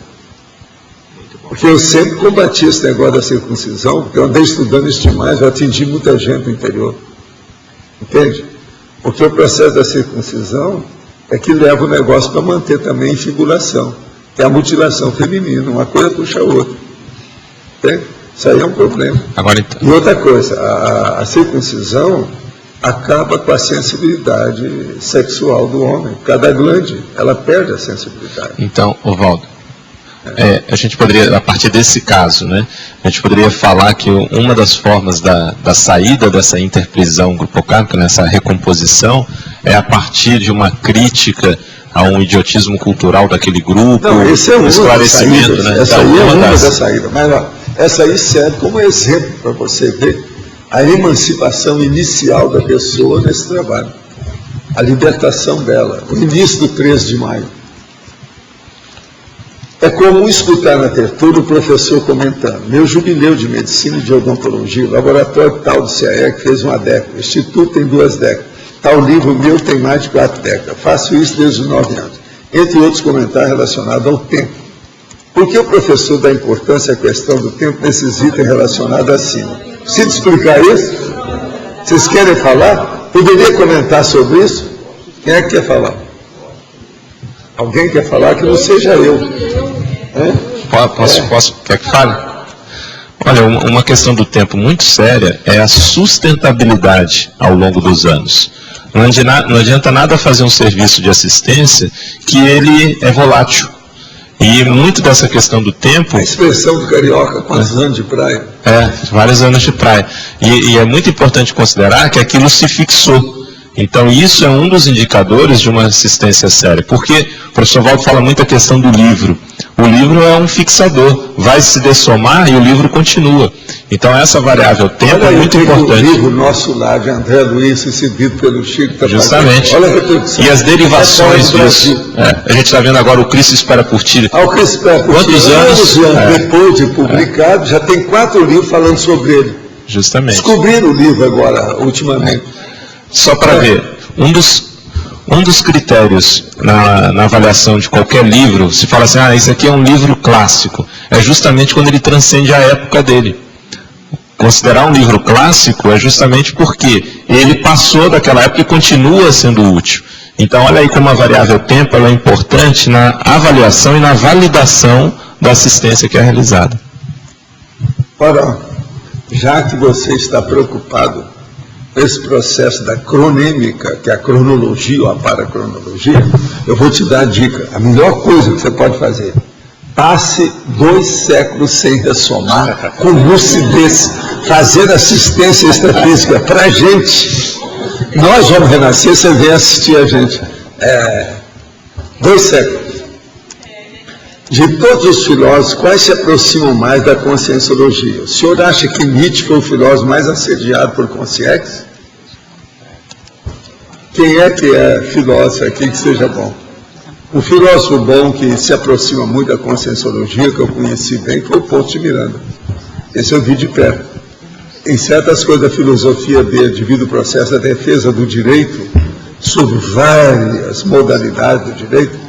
Porque eu sempre combati esse negócio da circuncisão, porque eu andei estudando isso demais, eu atingi muita gente no interior. Entende? Porque o processo da circuncisão é que leva o negócio para manter também a infibulação, que é a mutilação feminina, uma coisa puxa a outra. Entende? Isso aí é um problema. Agora, então... E outra coisa, a circuncisão acaba com a sensibilidade sexual do homem. Cada glande, ela perde a sensibilidade. Então, Valdo, a gente poderia, a partir desse caso, né, a gente poderia falar que uma das formas da saída dessa interprisão grupocármica, nessa recomposição, é a partir de uma crítica a um idiotismo cultural daquele grupo, esse é um esclarecimento, né? Essa aí é uma da saída, mas ó, essa aí serve como exemplo para você ver a emancipação inicial da pessoa nesse trabalho, a libertação dela, o início do 13 de maio. É comum escutar na tertúlia o professor comentando, meu jubileu de medicina e de odontologia, laboratório tal do CAE que fez uma década, instituto tem 2 décadas, tal livro meu tem mais de 4 décadas, faço isso desde os 9 anos, entre outros comentários relacionados ao tempo. Por que o professor dá importância à questão do tempo nesses itens relacionados acima? Preciso explicar isso? Vocês querem falar? Poderia comentar sobre isso? Quem é que quer falar? Alguém quer falar que não seja eu? Posso? Quer que fale? Olha, uma questão do tempo muito séria é a sustentabilidade ao longo dos anos. Não adianta nada fazer um serviço de assistência que ele é volátil. E muito dessa questão do tempo... A expressão do carioca, quantos anos de praia? Vários anos de praia. E é muito importante considerar que aquilo se fixou. Então, isso é um dos indicadores de uma assistência séria, porque o professor Valdo fala muito a questão do livro. O livro é um fixador, vai se dessomar e o livro continua. Então, essa variável tempo é muito importante. O livro Nosso Lar, de André Luiz, recebido pelo Chico. Justamente. Olha a repercussão. E as derivações disso. A gente está vendo agora o Cristo Espera por Ti. O Cristo Espera por Ti. Quantos anos? Depois de publicado, já tem 4 livros falando sobre ele. Justamente. Descobriram o livro agora, ultimamente. Só para ver, um dos critérios na avaliação de qualquer livro, se fala assim, isso aqui é um livro clássico, é justamente quando ele transcende a época dele. Considerar um livro clássico é justamente porque ele passou daquela época e continua sendo útil. Então, olha aí como a variável tempo ela é importante na avaliação e na validação da assistência que é realizada. Ora, já que você está preocupado esse processo da cronêmica, que é a cronologia ou a paracronologia, eu vou te dar a dica. A melhor coisa que você pode fazer, passe 2 séculos sem ressomar, com lucidez, fazer assistência extrafísica para a gente. Nós vamos renascer, você vem assistir a gente. 2 séculos. De todos os filósofos, quais se aproximam mais da conscienciologia? O senhor acha que Nietzsche foi o filósofo mais assediado por consciência? Quem é que é filósofo aqui que seja bom? O filósofo bom que se aproxima muito da conscienciologia, que eu conheci bem, foi o Ponce de Miranda. Esse eu vi de perto. Em certas coisas da filosofia dele, devido ao processo da defesa do direito, sobre várias modalidades do direito,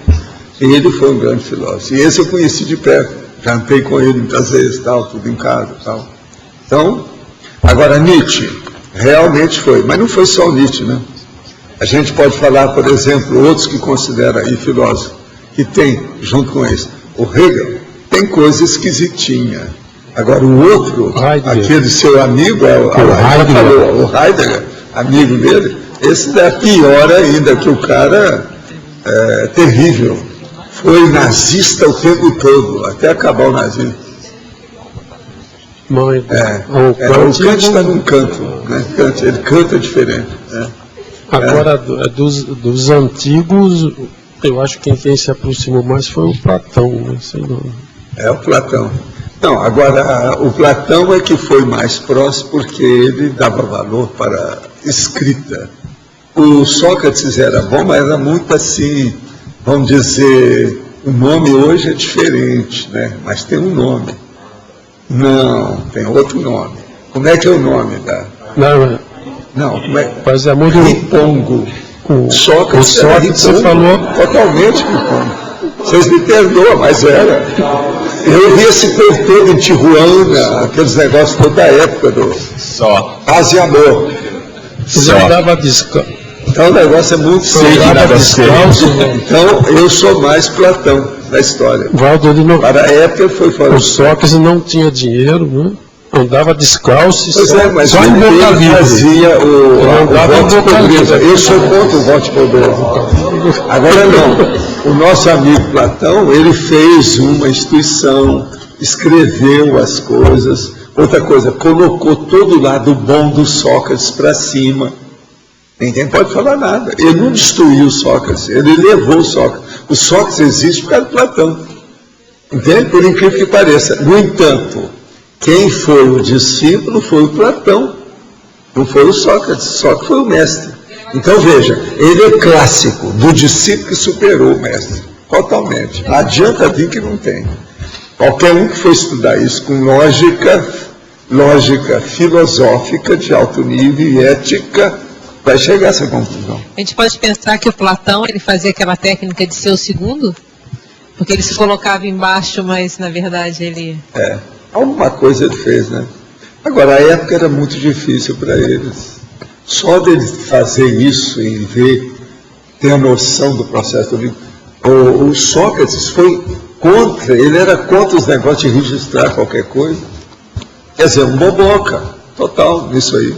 ele foi um grande filósofo. E esse eu conheci de perto. Jantei com ele muitas vezes, tal, tudo em casa, tal. Então, agora Nietzsche realmente foi, mas não foi só o Nietzsche, né? A gente pode falar, por exemplo, outros que consideram aí filósofos, que tem, junto com esse, o Hegel, tem coisa esquisitinha. Agora o outro, aquele seu amigo, o Heidegger, amigo dele, esse é pior ainda, que o cara é terrível. Foi nazista o tempo todo, até acabar o nazismo. O Kant está num canto, né? Ele canta diferente. Agora, dos antigos, eu acho que quem se aproximou mais foi o Platão. Né? O Platão. Não, agora, o Platão é que foi mais próximo porque ele dava valor para a escrita. O Sócrates era bom, mas era muito assim, vamos dizer, o nome hoje é diferente, né? Mas tem um nome. Não, tem outro nome. Como é que é o nome da... Não, como é? Mas é muito... Ripongo. Sócrates você falou... Totalmente Ripongo. Vocês me perdoam, mas era. Eu vi esse povo todo em Tijuana, aqueles negócios toda a época do... Só. Paz e amor. Só. Dava descanso. Então o negócio é muito sério. Então eu sou mais Platão da história. Valdo, ele não... Para a época foi fora. O Sócrates não tinha dinheiro, né? Andava descalço e mas só em boca livre. Fazia o voto de pobreza. Eu sou contra o voto de pobreza. Agora não. O nosso amigo Platão, ele fez uma instituição, escreveu as coisas. Outra coisa, colocou todo o lado bom do Sócrates para cima. Ninguém pode falar nada. Ele não destruiu o Sócrates, ele levou o Sócrates. O Sócrates existe por causa do Platão. Entende? Por incrível que pareça. No entanto, quem foi o discípulo foi o Platão. Não foi o Sócrates. Sócrates foi o mestre. Então veja, ele é clássico do discípulo que superou o mestre. Totalmente. Não adianta vir que não tem. Qualquer um que for estudar isso com lógica filosófica de alto nível e ética, vai chegar a essa conclusão. A gente pode pensar que o Platão, ele fazia aquela técnica de ser o segundo? Porque ele se colocava embaixo, mas na verdade ele... Alguma coisa ele fez, né? Agora, a época era muito difícil para eles. Só dele fazer isso e ver, ter a noção do processo do livro. O Sócrates foi contra, ele era contra os negócios de registrar qualquer coisa. Quer dizer, um boboca total nisso aí.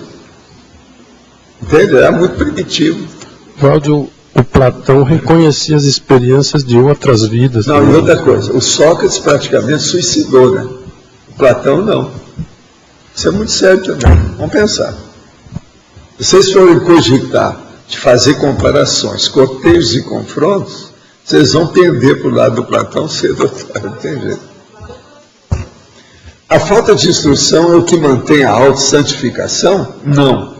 Entende? Era muito primitivo. Valdo, o Platão reconhecia as experiências de outras vidas. Não, e outra coisa, o Sócrates praticamente suicidou, né? O Platão não. Isso é muito sério também. Vamos pensar. Vocês forem cogitar de fazer comparações, cotejos e confrontos, vocês vão tender para o lado do Platão cedo ou tarde, não tem jeito. A falta de instrução é o que mantém a autossantificação? Não.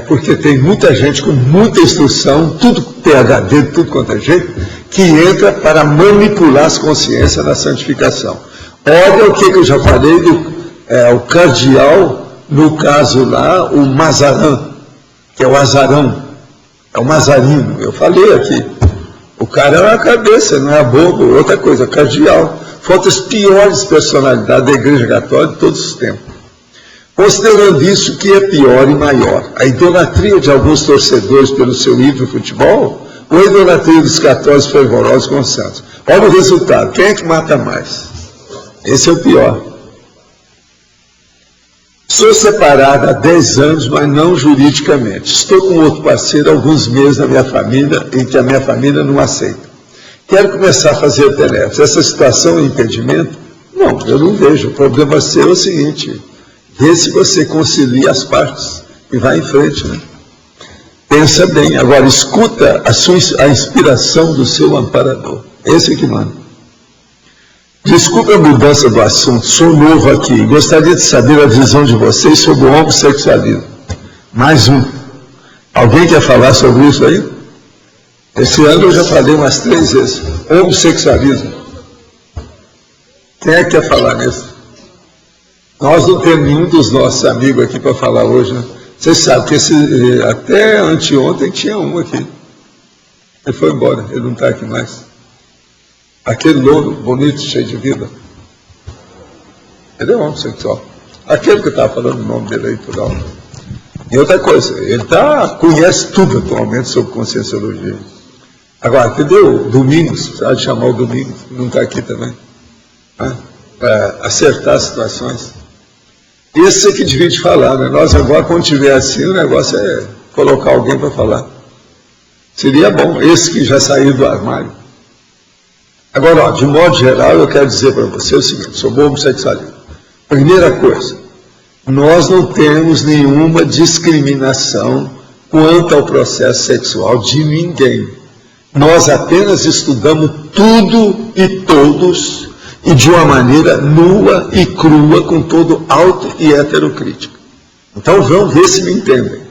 Porque tem muita gente com muita instrução, tudo PhD, tudo quanto é jeito, que entra para manipular as consciências na santificação. Olha o que eu já falei o cardeal, no caso lá, o Mazarin, que é o azarão, é o mazarino, eu falei aqui. O cara é uma cabeça, não é bobo, outra coisa, cardeal. Falta as piores personalidades da Igreja Católica de todos os tempos. Considerando isso, o que é pior e maior? A idolatria de alguns torcedores pelo seu ídolo futebol ou a idolatria dos católicos fervorosos com os santos? Olha o resultado. Quem é que mata mais? Esse é o pior. Sou separado há 10 anos, mas não juridicamente. Estou com outro parceiro há alguns meses na minha família, em que a minha família não aceita. Quero começar a fazer tarefas. Essa situação é impedimento? Não, eu não vejo. O problema seu é o seguinte: vê se você concilia as partes e vai em frente, né? Pensa bem. Agora, escuta a inspiração do seu amparador. Esse é que manda. Desculpe a mudança do assunto, sou novo aqui. Gostaria de saber a visão de vocês sobre o homossexualismo. Mais um. Alguém quer falar sobre isso aí? Esse ano eu já falei umas 3 vezes. Homossexualismo. Quem é que quer falar nisso? Nós não temos nenhum dos nossos amigos aqui para falar hoje, né? Vocês sabem que até anteontem tinha um aqui. Ele foi embora, ele não está aqui mais. Aquele louro, bonito, cheio de vida. Ele é homossexual. Aquele que eu estava falando o nome dele aí por alto. E outra coisa, ele conhece tudo atualmente sobre conscienciologia. Agora, entendeu? Domingos, precisava de chamar o Domingos, não está aqui também. Né? Para acertar as situações. Esse é que devia te falar, né? Nós agora, quando tiver assim, o negócio é colocar alguém para falar. Seria bom, esse que já saiu do armário. Agora, de modo geral, eu quero dizer para você o seguinte, sobre o homossexualismo. Primeira coisa, nós não temos nenhuma discriminação quanto ao processo sexual de ninguém. Nós apenas estudamos tudo e todos, e de uma maneira nua e crua, com todo auto e heterocrítica. Então, vamos ver se me entendem.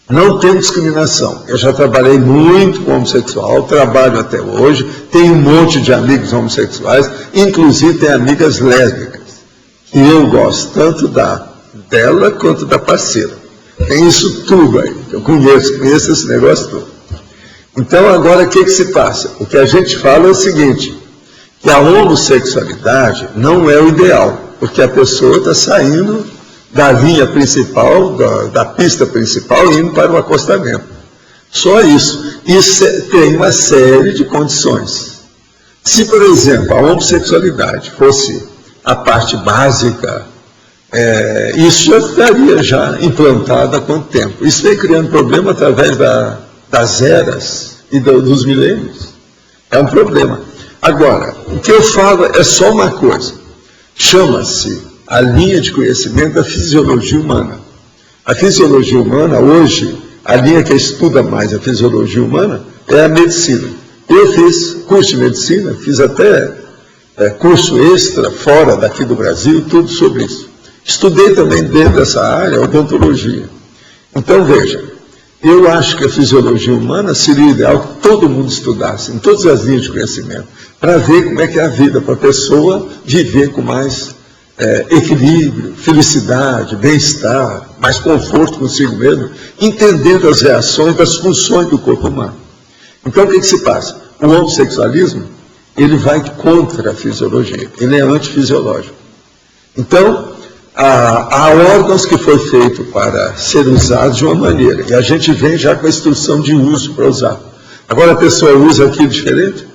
Não tem discriminação. Eu já trabalhei muito com homossexual, trabalho até hoje, tenho um monte de amigos homossexuais, inclusive tem amigas lésbicas, que eu gosto tanto dela quanto da parceira. Tem isso tudo aí, eu conheço esse negócio todo. Então, agora, o que se passa? O que a gente fala é o seguinte, que a homossexualidade não é o ideal, porque a pessoa está saindo da linha principal, da pista principal, indo para o acostamento. Só isso. Isso tem uma série de condições. Se, por exemplo, a homossexualidade fosse a parte básica, isso já estaria já implantado há quanto tempo? Isso vem criando problema através das eras e dos milênios. É um problema. Agora, o que eu falo é só uma coisa. Chama-se a linha de conhecimento da fisiologia humana. A fisiologia humana, hoje, a linha que estuda mais a fisiologia humana é a medicina. Eu fiz curso de medicina, fiz até curso extra fora daqui do Brasil, tudo sobre isso. Estudei também dentro dessa área, odontologia. Então, veja, eu acho que a fisiologia humana seria ideal que todo mundo estudasse, em todas as linhas de conhecimento, para ver como é que é a vida, para a pessoa viver com mais equilíbrio, felicidade, bem-estar, mais conforto consigo mesmo, entendendo as reações das funções do corpo humano. Então, o que se passa? O homossexualismo, ele vai contra a fisiologia, ele é antifisiológico. Então, há órgãos que foi feito para ser usados de uma maneira, e a gente vem já com a instrução de uso para usar. Agora a pessoa usa aquilo diferente?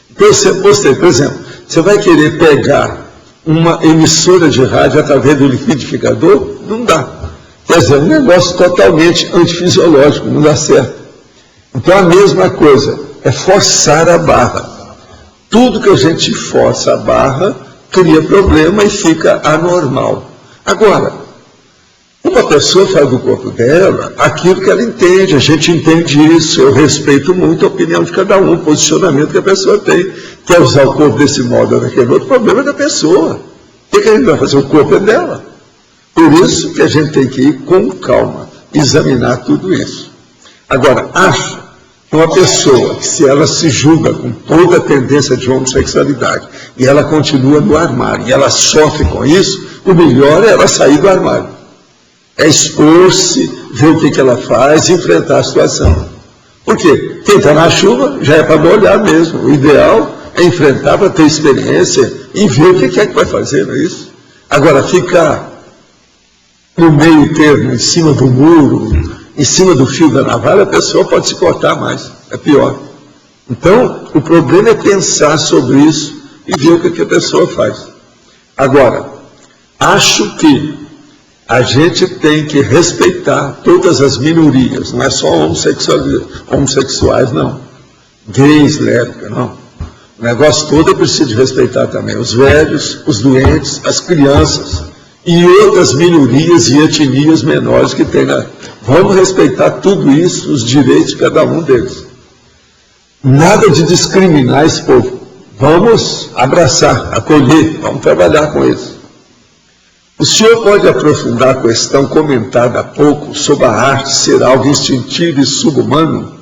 Então, eu mostrei, por exemplo, você vai querer pegar uma emissora de rádio através do liquidificador? Não dá. Quer dizer, é um negócio totalmente antifisiológico, não dá certo. Então, a mesma coisa, é forçar a barra. Tudo que a gente força a barra, cria problema e fica anormal. Agora, o Uma pessoa faz do corpo dela aquilo que ela entende, a gente entende isso, eu respeito muito a opinião de cada um, o posicionamento que a pessoa tem. Quer usar o corpo desse modo ou daquele outro, o problema é da pessoa. O que a gente vai fazer? O corpo é dela. Por isso que a gente tem que ir com calma, examinar tudo isso. Agora, acho que uma pessoa, que se ela se julga com toda a tendência de homossexualidade, e ela continua no armário, e ela sofre com isso, o melhor é ela sair do armário. É expor-se, ver o que ela faz, enfrentar a situação. Por quê? Quem está na chuva já é para molhar mesmo. O ideal é enfrentar para ter experiência e ver o que é que vai fazer, não é isso? Agora, ficar no meio termo, em cima do muro, em cima do fio da navalha, a pessoa pode se cortar mais, é pior. Então, o problema é pensar sobre isso e ver o que a pessoa faz. Agora, acho que a gente tem que respeitar todas as minorias, não é só homossexuais, não. Gays, lésbicas, não. O negócio todo é preciso respeitar também os velhos, os doentes, as crianças e outras minorias e etnias menores que tem na... Vamos respeitar tudo isso, os direitos de cada um deles. Nada de discriminar esse povo. Vamos abraçar, acolher, vamos trabalhar com eles. O senhor pode aprofundar a questão comentada há pouco sobre a arte ser algo instintivo e subhumano?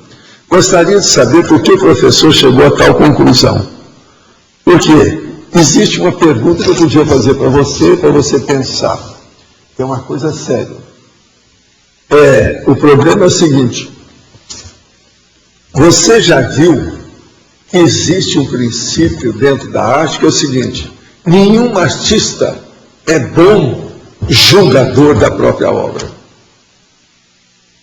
Gostaria de saber por que o professor chegou a tal conclusão. Porque existe uma pergunta que eu podia fazer para você pensar. É uma coisa séria. O problema é o seguinte. Você já viu que existe um princípio dentro da arte que é o seguinte: nenhum artista é bom julgador da própria obra.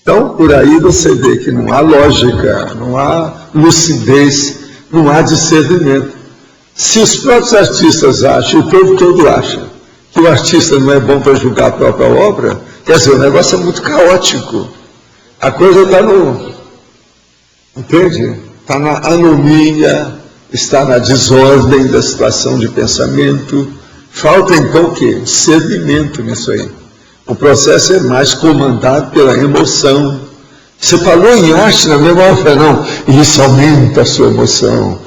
Então, por aí você vê que não há lógica, não há lucidez, não há discernimento. Se os próprios artistas acham, o povo todo acha, que o artista não é bom para julgar a própria obra, quer dizer, o negócio é muito caótico. A coisa está no... Entende? Está na anomia, está na desordem da situação de pensamento. Falta então o quê? Discernimento nisso aí. O processo é mais comandado pela emoção. Você falou em arte na mesma hora, não, isso aumenta a sua emoção.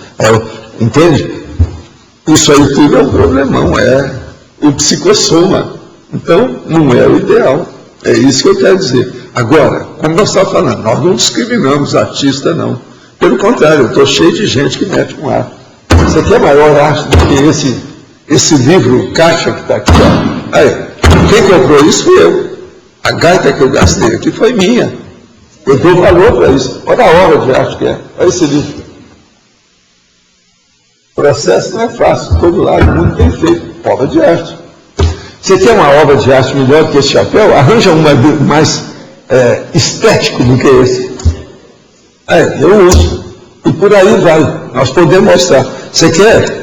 Entende? Isso aí tudo é um problemão, é o psicossoma. Então, não é o ideal. É isso que eu quero dizer. Agora, como nós estamos falando, nós não discriminamos artista, não. Pelo contrário, eu estou cheio de gente que mete com arte. Você quer maior arte do que esse livro caixa que está aqui? Aí, quem comprou isso fui eu. A gaita que eu gastei aqui foi minha. Eu dou valor para isso. Olha a obra de arte que é. Olha esse livro. O processo não é fácil. Todo lado do mundo tem feito obra de arte. Você quer uma obra de arte melhor do que esse chapéu? Arranja uma mais estético do que esse. Eu uso. E por aí vai. Nós podemos mostrar. Você quer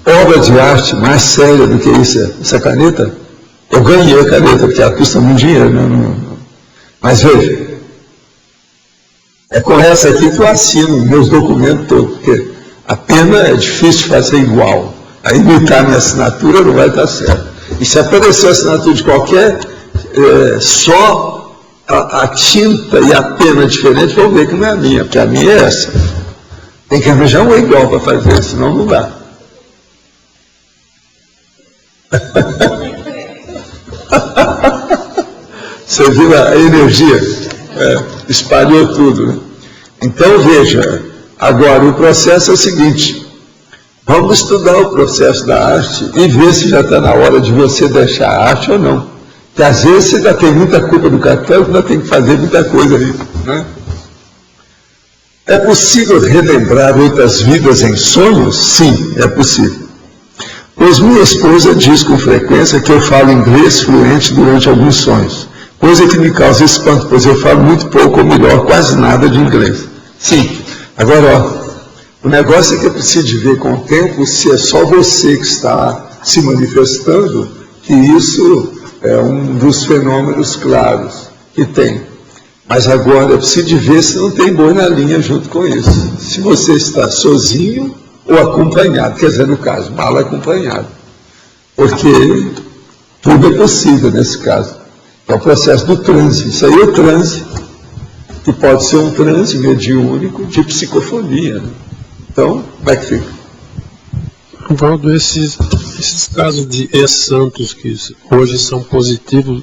obra de arte mais séria do que essa caneta? Eu ganhei a caneta, porque ela custa muito dinheiro. Mas veja, é com essa aqui que eu assino meus documentos todos, porque a pena é difícil de fazer igual. A imitar minha assinatura não vai estar certo. E se aparecer a assinatura de qualquer, só a tinta e a pena diferente, vão ver que não é a minha, porque a minha é essa. Tem que arranjar uma igual para fazer, senão não dá. Você viu a energia? Espalhou tudo, né? Então, veja, agora o processo é o seguinte: vamos estudar o processo da arte e ver se já está na hora de você deixar a arte ou não. Porque às vezes você ainda tem muita culpa do cartel, ainda tem que fazer muita coisa aí, né? É possível relembrar outras vidas em sonhos? Sim, é possível. Pois minha esposa diz com frequência que eu falo inglês fluente durante alguns sonhos, coisa que me causa espanto, pois eu falo muito pouco, ou melhor, quase nada de inglês. Sim, agora, o negócio é que eu preciso de ver com o tempo se é só você que está se manifestando, que isso é um dos fenômenos claros que tem. Mas agora eu preciso de ver se não tem boi na linha junto com isso. Se você está sozinho ou acompanhado, quer dizer, no caso, mal acompanhado. Porque tudo é possível nesse caso. É o processo do transe. Isso aí é o transe, que pode ser um transe mediúnico de psicofonia. Né? Então, como é que fica? Valdo, esses casos de ex-santos que hoje são positivos,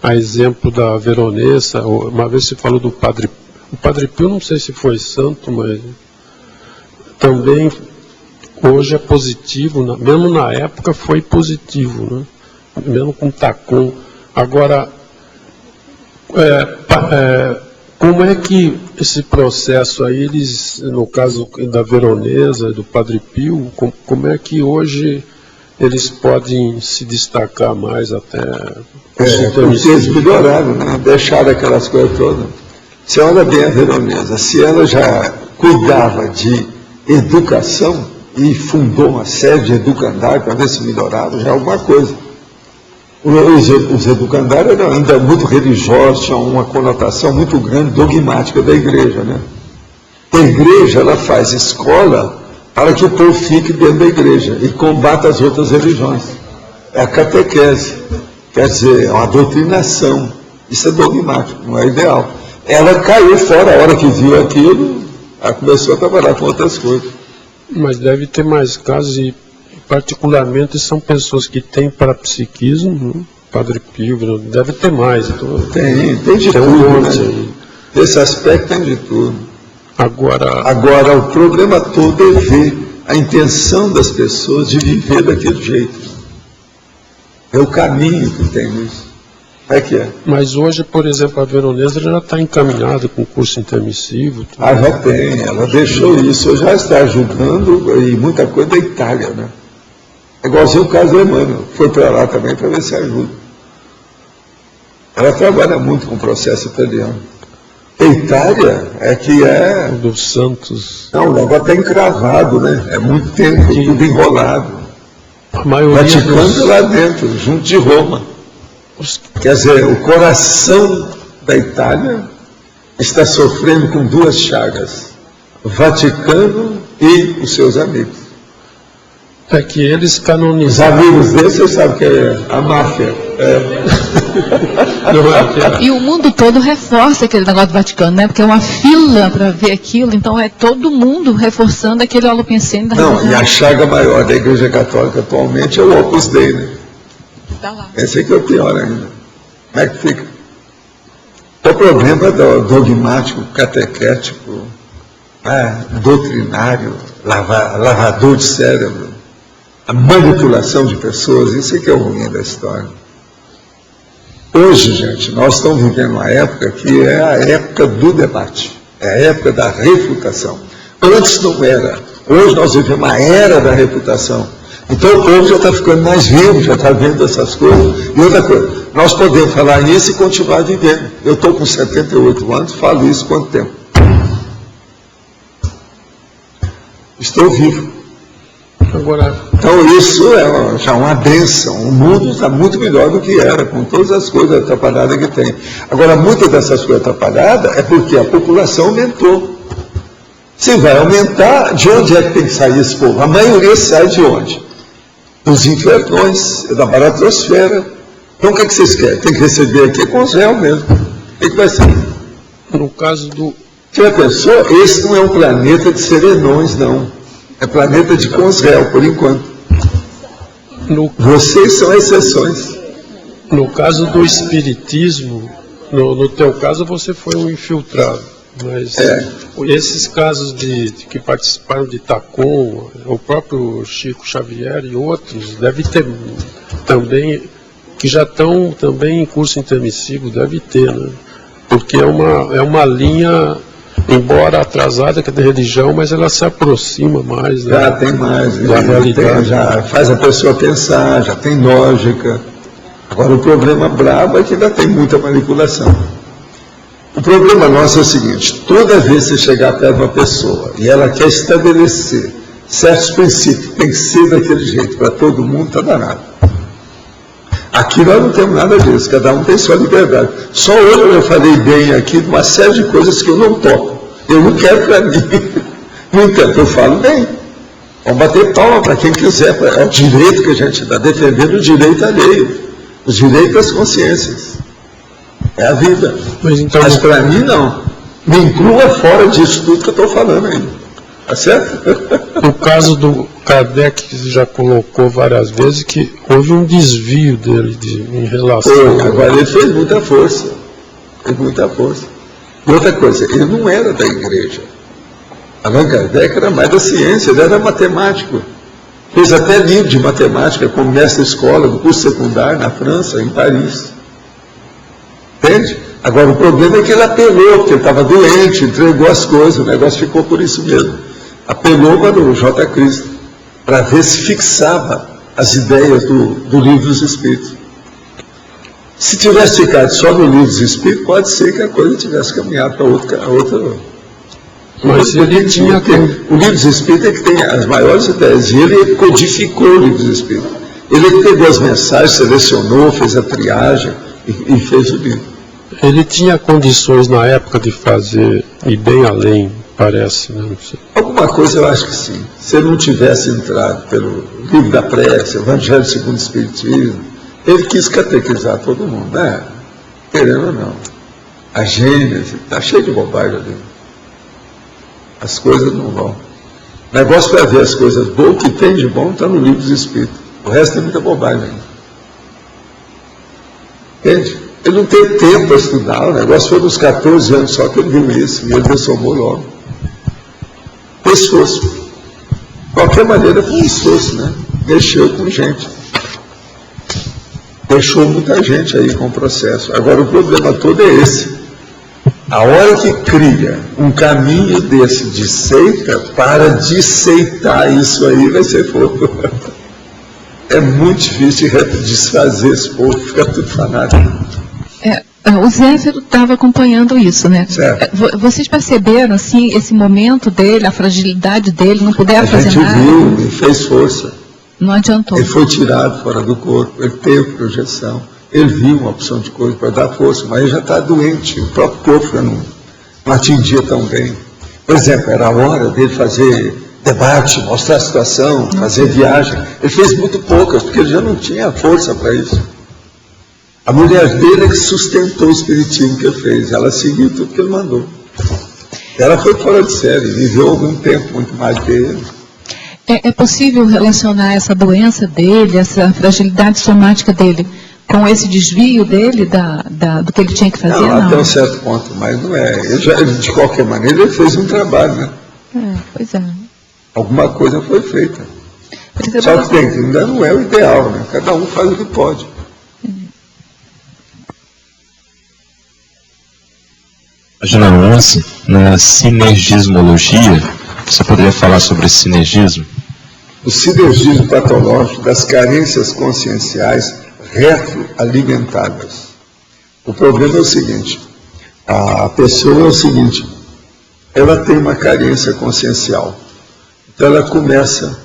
a exemplo da Veronesa, uma vez se falou do Padre O Padre Pio, não sei se foi santo, mas também hoje é positivo, mesmo na época foi positivo, né? Mesmo com Tacon. Agora, como é que esse processo aí, eles, no caso da Veronesa, do Padre Pio, como é que hoje eles podem se destacar mais até? Porque eles melhoraram, né? Deixaram aquelas coisas todas. Você olha bem a Veronesa, se ela já cuidava de educação e fundou uma série de educandários para ver se melhorava, já é alguma coisa. Os educandários eram ainda muito religiosos, tinham uma conotação muito grande, dogmática da igreja, né? A igreja, ela faz escola para que o povo fique dentro da igreja e combata as outras religiões. É a catequese, quer dizer, é uma doutrinação. Isso é dogmático, não é ideal. Ela caiu fora, a hora que viu aquilo, ela começou a trabalhar com outras coisas. Mas deve ter mais casos, e particularmente são pessoas que têm parapsiquismo, né? Padre Pio, deve ter mais. Então, tem de tudo, né? Esse aspecto tem de tudo. Agora, o problema todo é ver a intenção das pessoas de viver daquele jeito. É o caminho que tem nisso. É que é. Mas hoje, por exemplo, a Veronesa já está encaminhada com curso intermissivo. Tudo. Já tem, ela deixou isso, já está ajudando, e muita coisa da Itália, né? É igualzinho o caso do Emmanuel, foi para lá também para ver se ajuda. Ela trabalha muito com o processo italiano. A Itália é que é... O dos Santos. Não, o negócio está encravado, né? É muito tempo, tudo enrolado. A maioria Vaticano lá dentro, junto de Roma. Quer dizer, o coração da Itália está sofrendo com duas chagas: o Vaticano e os seus amigos. É que eles Os canonizaram. amigos deles, você sabe que é a máfia. E o mundo todo reforça aquele negócio do Vaticano, né? Porque é uma fila para ver aquilo, então é todo mundo reforçando aquele holopensene da Não, religião. e a chaga maior da Igreja Católica atualmente é o Opus Dei, né? Tá lá. Esse aqui é o pior ainda. Como é que fica? O problema do dogmático, catequético, doutrinário, lavador de cérebro, a manipulação de pessoas, isso é que é o ruim da história. Hoje, gente, nós estamos vivendo uma época que é a época do debate, é a época da refutação. Antes não era. Hoje nós vivemos uma era da refutação. Então o povo já está ficando mais vivo, já está vendo essas coisas. E outra coisa, nós podemos falar isso e continuar vivendo. Eu estou com 78 anos, falo isso há quanto tempo? Estou vivo. Então isso é já uma bênção. O mundo está muito melhor do que era, com todas as coisas atrapalhadas que tem. Agora, muitas dessas coisas atrapalhadas é porque a população aumentou. Se vai aumentar, de onde é que tem que sair esse povo? A maioria sai de onde? Dos infernões, da baratrosfera. Então o que vocês querem? Tem que receber aqui com os réus mesmo. O que vai ser? No caso do... Você já pensou? Esse não é um planeta de serenões, não. É planeta de consréu, por enquanto. Vocês são exceções. No caso do espiritismo, no teu caso você foi um infiltrado, mas esses casos que participaram de Tacon, o próprio Chico Xavier e outros, deve ter também, que já estão também em curso intermissivo, deve ter, né? Porque é uma linha... embora atrasada, que é da religião, mas ela se aproxima mais, né? Já tem mais, da realidade. Já faz a pessoa pensar, já tem lógica. Agora o problema brabo é que ainda tem muita manipulação. O problema nosso é o seguinte: toda vez que você chegar perto de uma pessoa e ela quer estabelecer certos princípios, tem que ser daquele jeito, para todo mundo, está danado. Aqui nós não temos nada disso, cada um tem sua liberdade. Só hoje eu falei bem aqui de uma série de coisas que eu não toco. Eu não quero para mim. No entanto, eu falo bem. Vamos bater palma para quem quiser. É o direito que a gente está defendendo, o direito alheio. Os direitos das consciências. É a vida. Mas então, Mas para mim, não. Me inclua fora disso tudo que eu estou falando aí. Tá certo? no caso do Kardec, já colocou várias vezes que houve um desvio dele em relação... Agora ele fez muita força. Fez muita força. E outra coisa, ele não era da igreja. Allan Kardec era mais da ciência, ele era matemático. Fez até livro de matemática como mestre escola do curso secundário na França, em Paris. Entende? Agora o problema é que ele apelou, porque ele estava doente, entregou as coisas, o negócio ficou por isso mesmo. Apelou para o J. Cristo, para ver se fixava as ideias do Livro dos Espíritos. Se tivesse ficado só no Livro dos Espíritos, pode ser que a coisa tivesse caminhado para outra. Mas ele tinha... O Livro dos Espíritos é que tem as maiores ideias, e ele codificou o Livro dos Espíritos. Ele pegou as mensagens, selecionou, fez a triagem e fez o livro. Ele tinha condições na época de fazer, e bem além, parece, né? Não sei. Alguma coisa eu acho que sim. Se ele não tivesse entrado pelo livro da prece, Evangelho segundo o Espiritismo, ele quis catequizar todo mundo, né? Querendo ou não. A Gênese, está cheio de bobagem ali. As coisas não vão. O negócio para ver as coisas boas, o que tem de bom está no Livro dos Espíritos. O resto é muita bobagem ainda. Entende? Ele não teve tempo para estudar, o negócio foi nos 14 anos só que ele viu isso, e ele transformou logo. Foi esforço. De qualquer maneira, foi um esforço, né? Mexeu com gente. Deixou muita gente aí com o processo. Agora, o problema todo é esse. A hora que cria um caminho desse de seita, para de aceitar isso aí, vai ser fogo. É muito difícil de desfazer esse povo, fica tudo fanático. O Zéfiro estava acompanhando isso, né? Certo. Vocês perceberam, assim, esse momento dele, a fragilidade dele, não puder fazer nada? A gente viu, ele fez força. Não adiantou. Ele foi tirado fora do corpo, ele teve projeção, ele viu uma opção de coisa para dar força, mas ele já está doente, o próprio corpo já não atingia tão bem. Por exemplo, era a hora dele fazer debate, mostrar a situação, fazer viagem. Ele fez muito poucas, porque ele já não tinha força para isso. A mulher dele é que sustentou o espiritismo que ele fez, ela seguiu tudo que ele mandou. Ela foi fora de série, viveu algum tempo muito mais que ele. É possível relacionar essa doença dele, essa fragilidade somática dele, com esse desvio dele do que ele tinha que fazer? Não, até um certo ponto, mas não é. Ele, de qualquer maneira, ele fez um trabalho, né? Pois é. Alguma coisa foi feita. Só que ainda não é o ideal, né? Cada um faz o que pode. Página 11, na sinergismologia, você poderia falar sobre esse sinergismo? O sinergismo patológico das carências conscienciais retroalimentadas. O problema é o seguinte, a pessoa é o seguinte, ela tem uma carência consciencial, então ela começa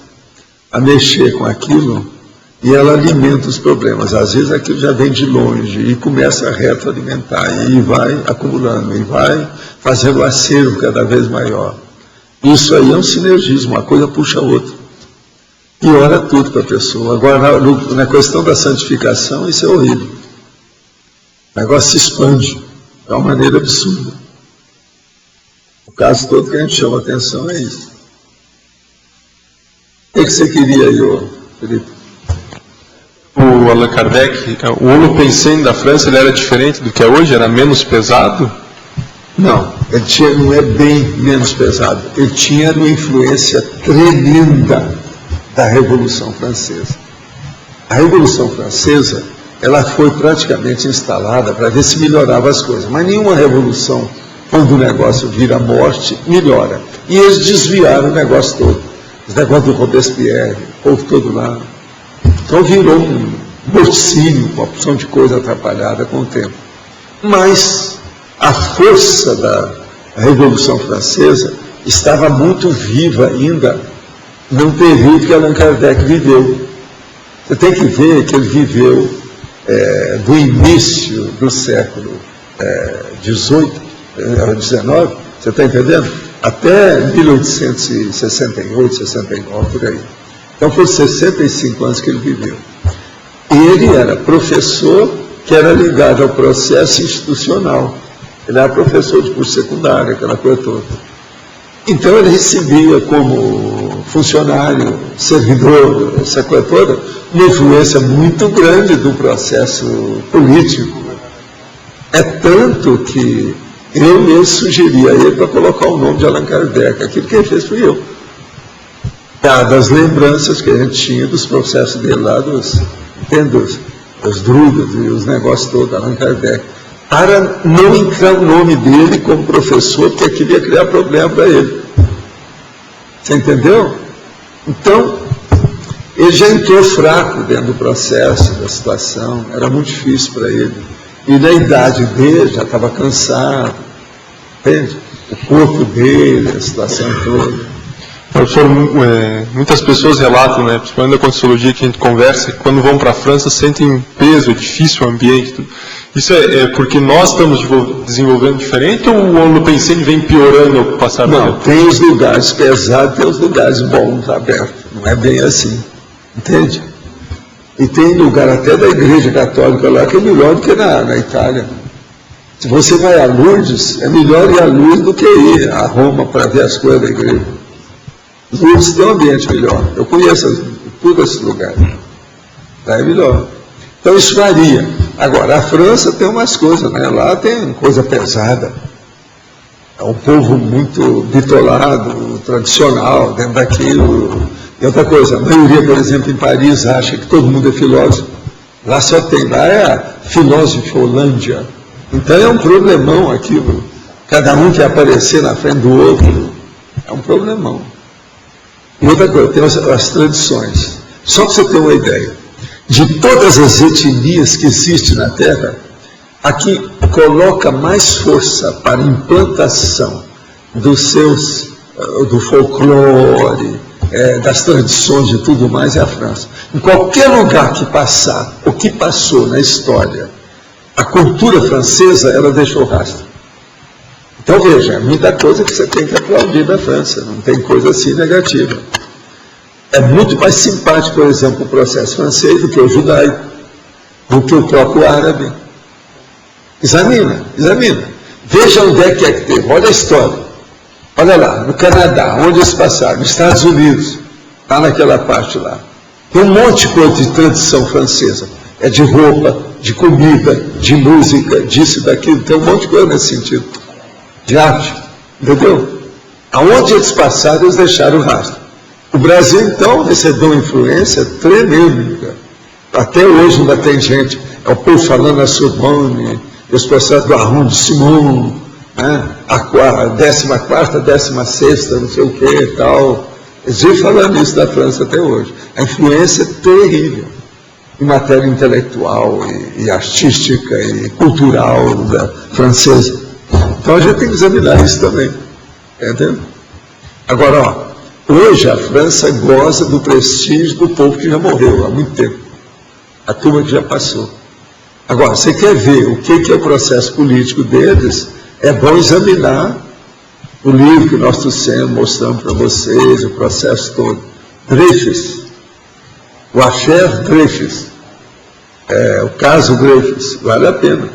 a mexer com aquilo e ela alimenta os problemas. Às vezes aquilo já vem de longe e começa a retroalimentar e vai acumulando e vai fazendo o acervo cada vez maior. Isso aí é um sinergismo, uma coisa puxa a outra. Piora tudo para a pessoa. Agora, na questão da santificação, isso é horrível. O negócio se expande de uma maneira absurda. O caso todo que a gente chama a atenção é isso. O que você queria aí, Felipe? O Allan Kardec, o Holopensene da França, ele era diferente do que é hoje? Era menos pesado? Não, não é bem menos pesado. Ele tinha uma influência tremenda da Revolução Francesa. A Revolução Francesa, ela foi praticamente instalada para ver se melhorava as coisas. Mas nenhuma revolução, quando o negócio vira morte, melhora. E eles desviaram o negócio todo. Os negócios do Robespierre, o povo todo lá. Então virou um morcínio, uma opção de coisa atrapalhada com o tempo. Mas a força da Revolução Francesa estava muito viva ainda num período que Allan Kardec viveu. Você tem que ver que ele viveu do início do século XVIII, XIX, você está entendendo? Até 1868, 69, por aí. Então, foram 65 anos que ele viveu. Ele era professor que era ligado ao processo institucional. Ele era professor de curso secundário, aquela coisa toda. Então ele recebia como funcionário, servidor, essa coisa toda, uma influência muito grande do processo político. É tanto que eu mesmo sugeri a ele para colocar o nome de Allan Kardec. Aquilo que ele fez fui eu. Das lembranças que a gente tinha dos processos dele lá, dos druidas e os negócios todos, Allan Kardec. Para não entrar o nome dele como professor, porque aquilo ia criar problema para ele. Você entendeu? Então, ele já entrou fraco dentro do processo, da situação, era muito difícil para ele. E na idade dele, já estava cansado, entende? O corpo dele, a situação toda. Professor, muitas pessoas relatam, né, principalmente na Conscienciologia que a gente conversa, que quando vão para a França sentem peso, é difícil o ambiente. Tudo. Isso é porque nós estamos desenvolvendo diferente ou o Holopensene vem piorando ao passar do tempo? Não, tem os lugares pesados, tem os lugares bons, abertos. Não é bem assim, entende? E tem lugar até da Igreja Católica lá que é melhor do que na Itália. Se você vai a Lourdes, é melhor ir a Lourdes do que ir a Roma para ver as coisas da igreja. Lourdes tem um ambiente melhor. Eu conheço todos esses lugares. Lá é melhor. Então isso varia. Agora, a França tem umas coisas, né? Lá tem coisa pesada. É um povo muito bitolado, tradicional, dentro daquilo. E outra coisa, a maioria, por exemplo, em Paris, acha que todo mundo é filósofo. Lá só tem, lá é a filósofolândia. Então é um problemão aquilo. Cada um quer aparecer na frente do outro. É um problemão. E outra coisa, tem as tradições. Só para você ter uma ideia, de todas as etnias que existem na Terra, aqui coloca mais força para a implantação do folclore, das tradições e tudo mais, é a França. Em qualquer lugar que passar, o que passou na história, a cultura francesa, ela deixou rastro. Então veja, é muita coisa que você tem que aplaudir da França, não tem coisa assim negativa. É muito mais simpático, por exemplo, o processo francês do que o judaico, do que o próprio árabe. Examina. Veja onde é que teve, olha a história. Olha lá, no Canadá, onde eles passaram, nos Estados Unidos, está naquela parte lá. Tem um monte de coisa de tradição francesa. É de roupa, de comida, de música, disso e daquilo. Tem um monte de coisa nesse sentido. De arte, entendeu? Aonde eles passaram, eles deixaram o rastro. O Brasil, então, recebeu uma influência tremenda. Até hoje ainda tem gente, é o povo falando a Sorbonne, os processos do Armand de Simon, né? A 14ª, 16ª, não sei o que e tal. Eles vêm falando isso da França até hoje. A influência é terrível em matéria intelectual e artística e cultural da francesa. Então a gente tem que examinar isso também. Entendeu? Agora, ó, hoje a França goza do prestígio do povo que já morreu há muito tempo. A turma que já passou. Agora, você quer ver o que é o processo político deles, é bom examinar o livro que nós trouxemos, mostramos para vocês, o processo todo. Dreyfus, o Affaire Dreyfus, o caso Dreyfus, vale a pena.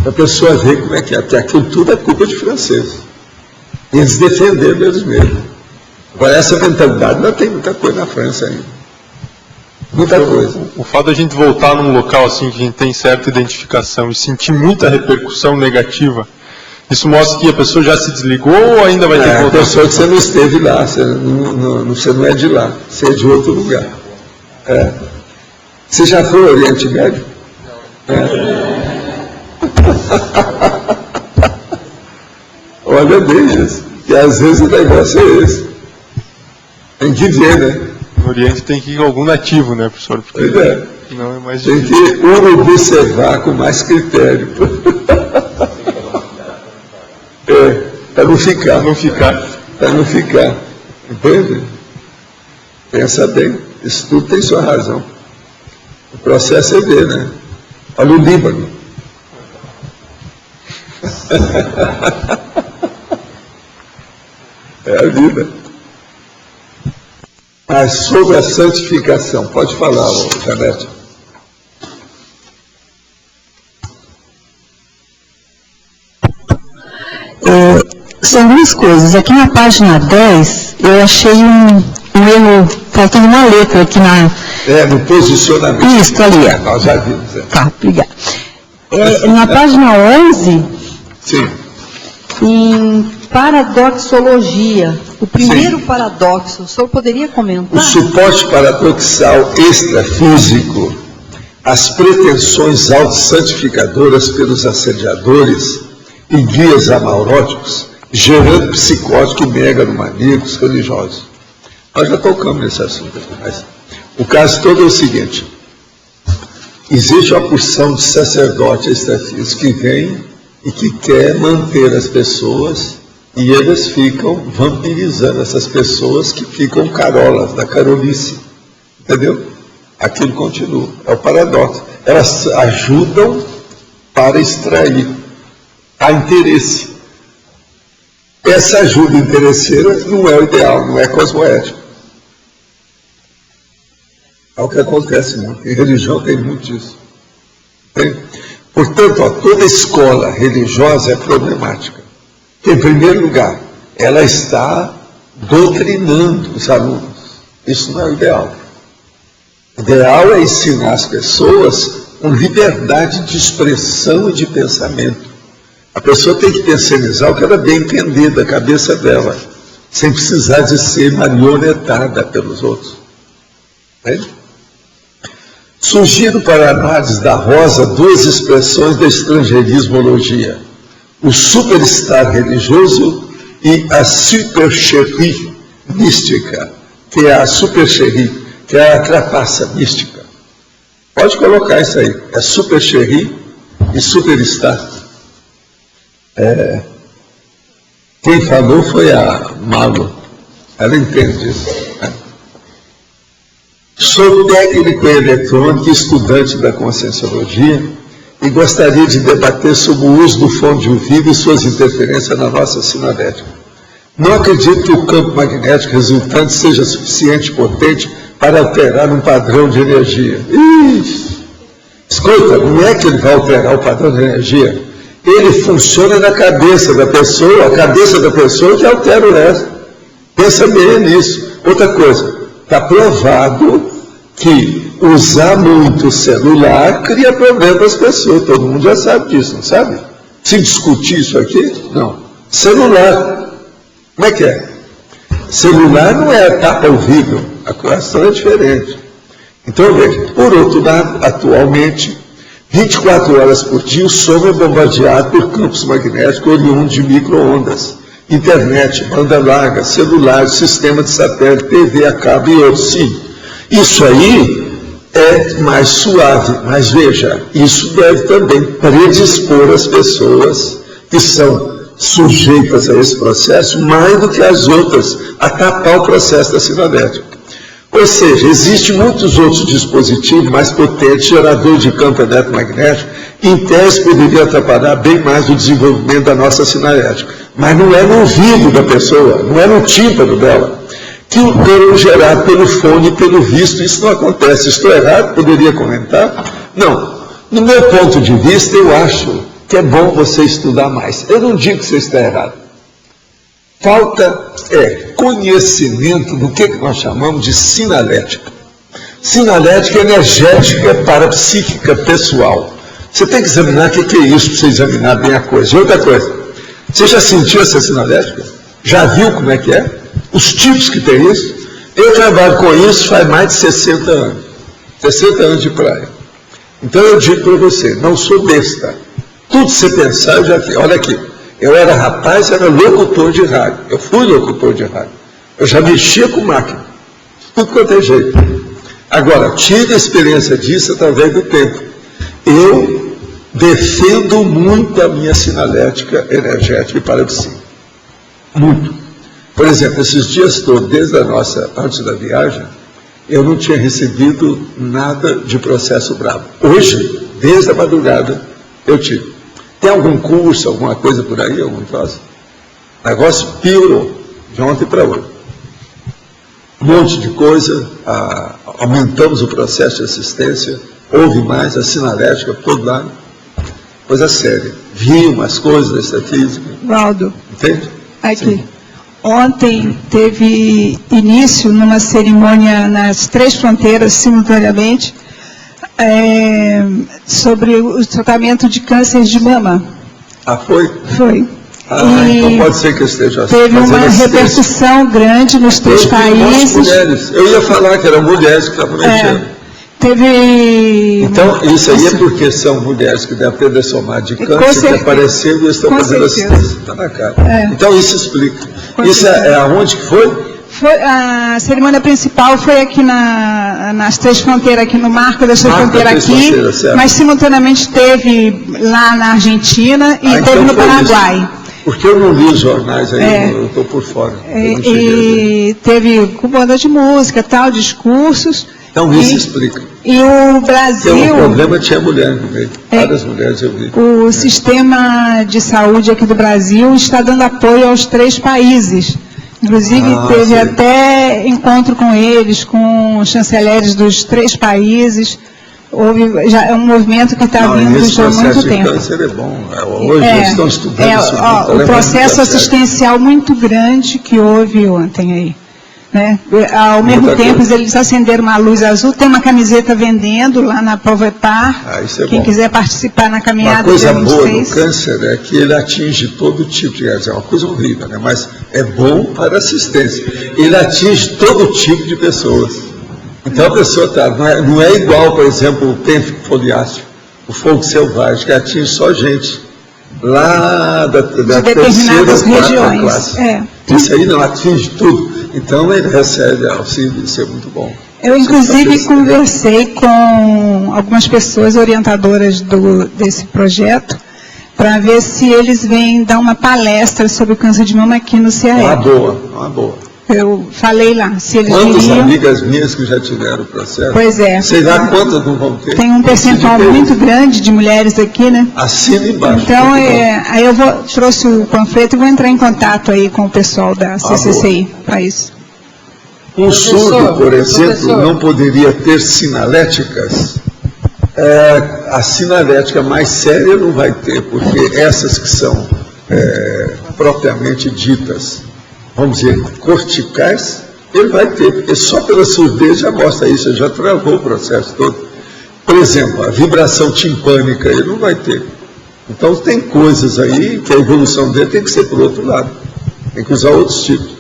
A pessoa vê como é que é, porque aquilo tudo é culpa de franceses. Eles defenderam eles mesmos. Agora, essa mentalidade ainda tem muita coisa na França ainda. Muita coisa. O fato de a gente voltar num local assim que a gente tem certa identificação e sentir muita repercussão negativa, isso mostra que a pessoa já se desligou ou ainda vai ter que voltar? A pessoa que você não esteve lá, você não é de lá, você é de outro lugar. Você já foi ao Oriente Médio? Olha bem isso, que às vezes o negócio é esse. Tem que ver, né? No Oriente tem que ir com algum nativo, né, professor? Porque não é mais tem difícil. que observar com mais critério. Para não ficar. Para não ficar. Entende? Pensa bem. Isso tudo tem sua razão. O processo é ver, né? Olha o Líbano. É a vida. Mas sobre a santificação, pode falar, Janete. São duas coisas. Aqui na página 10, eu achei um erro, faltando uma letra aqui na... no posicionamento. Isso, ali. Nós já vimos. Tá, obrigada. Na página 11, Sim. em paradoxologia, o primeiro paradoxo, o senhor poderia comentar? O suporte paradoxal extrafísico, as pretensões autossantificadoras pelos assediadores e guias amauróticos, gerando psicóticos e megalomaníacos religiosos. Nós já tocamos nesse assunto aqui, mas o caso todo é o seguinte: existe uma porção de sacerdote extrafísico que vem e que quer manter as pessoas, e eles ficam vampirizando essas pessoas que ficam carolas, da carolice. Entendeu? Aquilo continua. É o paradoxo. Elas ajudam para extrair a interesse. Essa ajuda interesseira não é o ideal, não é cosmoético. É o que acontece muito. Em religião tem muito disso. Tem? Portanto, toda escola religiosa é problemática. Em primeiro lugar, ela está doutrinando os alunos. Isso não é o ideal. O ideal é ensinar as pessoas com liberdade de expressão e de pensamento. A pessoa tem que terceirizar o que ela bem entender da cabeça dela, sem precisar de ser marionetada pelos outros. Entende? Surgiram para a análise da Rosa duas expressões da estrangeirismologia: o superstar religioso e a supercherie mística, que é a supercherie, que é a trapaça mística. Pode colocar isso aí, é supercherie e superstar. Quem falou foi a Malo, ela entende isso. Sou técnico em eletrônica e estudante da Conscienciologia e gostaria de debater sobre o uso do fone de ouvido e suas interferências na nossa sinalética. Não acredito que o campo magnético resultante seja suficiente potente para alterar um padrão de energia. Escuta, não é que ele vai alterar o padrão de energia. Ele funciona na cabeça da pessoa, a cabeça da pessoa que altera o resto. Pensa bem nisso. Outra coisa, está provado que usar muito o celular cria problema para as pessoas. Todo mundo já sabe disso, não sabe? Se discutir isso aqui, não. Celular, como é que é? Celular não é tapa-ouvido, a questão é diferente. Então, veja, por outro lado, atualmente, 24 horas por dia, o som é bombardeado por campos magnéticos oriundos de micro-ondas, internet, banda larga, celular, sistema de satélite, TV a cabo e outros. Sim, isso aí é mais suave, mas veja, isso deve também predispor as pessoas que são sujeitas a esse processo mais do que as outras a tapar o processo da sinalética. Ou seja, existem muitos outros dispositivos mais potentes, geradores de campo eletromagnético, em tese poderia atrapalhar bem mais o desenvolvimento da nossa sinalética. Mas não é no ouvido da pessoa, não é no tímpano dela, que o dano gerado pelo fone, pelo visto, isso não acontece. Estou errado? Poderia comentar? Não. No meu ponto de vista, eu acho que é bom você estudar mais. Eu não digo que você está errado. Falta conhecimento do que nós chamamos de sinalética. Sinalética energética parapsíquica pessoal. Você tem que examinar o que é isso para você examinar bem a coisa. E outra coisa, você já sentiu essa sinalética? Já viu como é que é? Os tipos que tem isso? Eu trabalho com isso faz mais de 60 anos. 60 anos de praia. Então eu digo para você, não sou besta. Tudo que você pensar, eu já vi. Olha aqui. Eu era rapaz, era locutor de rádio. Eu fui locutor de rádio. Eu já mexia com máquina. Tudo quanto é jeito. Agora, tive a experiência disso através do tempo. Eu defendo muito a minha sinalética energética e parapsíquica. Muito. Por exemplo, esses dias todos, desde a nossa, antes da viagem, eu não tinha recebido nada de processo bravo. Hoje, desde a madrugada, eu tive. Tem algum curso, alguma coisa por aí, algum troço? O negócio piorou, de ontem para hoje. Um monte de coisa, aumentamos o processo de assistência, houve mais, a sinalética, todo lado, coisa séria. Vi umas coisas da física, Valdo, Entende? aqui. Ontem teve início numa cerimônia nas 3 fronteiras simultaneamente sobre o tratamento de câncer de mama. Ah, foi? Foi. Então pode ser que eu esteja teve uma repercussão grande nos 3 países. Mulheres. Eu ia falar que eram mulheres que estavam mexendo. Então, isso aí é porque são mulheres que devem ter dessomado de câncer, que apareceram e estão fazendo assistência. Está na cara. Então, isso explica. Isso é aonde que foi? A cerimônia principal foi aqui nas 3 fronteiras, aqui no marco das 3 fronteiras aqui, mas simultaneamente teve lá na Argentina e teve no Paraguai. Isso. Porque eu não li os jornais aí, eu estou por fora. E teve com banda de música, tal, discursos. Então isso explica. E o Brasil... Tem um problema, tinha mulher no meio. Várias mulheres eu vi. O sistema de saúde aqui do Brasil está dando apoio aos 3 países. Inclusive teve até encontro com eles, com os chanceleres dos 3 países. Já é um movimento que está vindo já há muito tempo. Esse câncer é bom. Hoje eles estão estudando isso. O processo assistencial muito grande que houve ontem aí. Né? Ao mesmo tempo, eles acenderam uma luz azul, tem uma camiseta vendendo lá na Provepar. Quem quiser participar na caminhada. Uma coisa boa do câncer é que ele atinge todo tipo de... É uma coisa horrível, né? Mas é bom para assistência. Ele atinge todo tipo de pessoas. Então a pessoa não é igual, por exemplo, o pênfico foliáceo, o fogo selvagem, que atinge só gente lá da determinadas regiões. Classe. Isso aí não atinge tudo. Então ele recebe auxílio, isso é muito bom. Eu, inclusive, conversei com algumas pessoas orientadoras desse projeto para ver se eles vêm dar uma palestra sobre o câncer de mama aqui no CAE. Uma boa. Eu falei lá, se eles Quantas viriam... amigas minhas que já tiveram o processo? Pois é. Sei lá quantas não vão ter. Tem um percentual muito grande de mulheres aqui, né? Assina embaixo. Então, aí eu trouxe o panfleto e vou entrar em contato aí com o pessoal da CCCI para isso. Um surdo, por exemplo, não poderia ter sinaléticas. A sinalética mais séria não vai ter, porque essas que são propriamente ditas, vamos dizer, corticais, ele vai ter, porque só pela surdez já mostra isso, já travou o processo todo. Por exemplo, a vibração timpânica, ele não vai ter. Então tem coisas aí que a evolução dele tem que ser por outro lado, tem que usar outros tipos.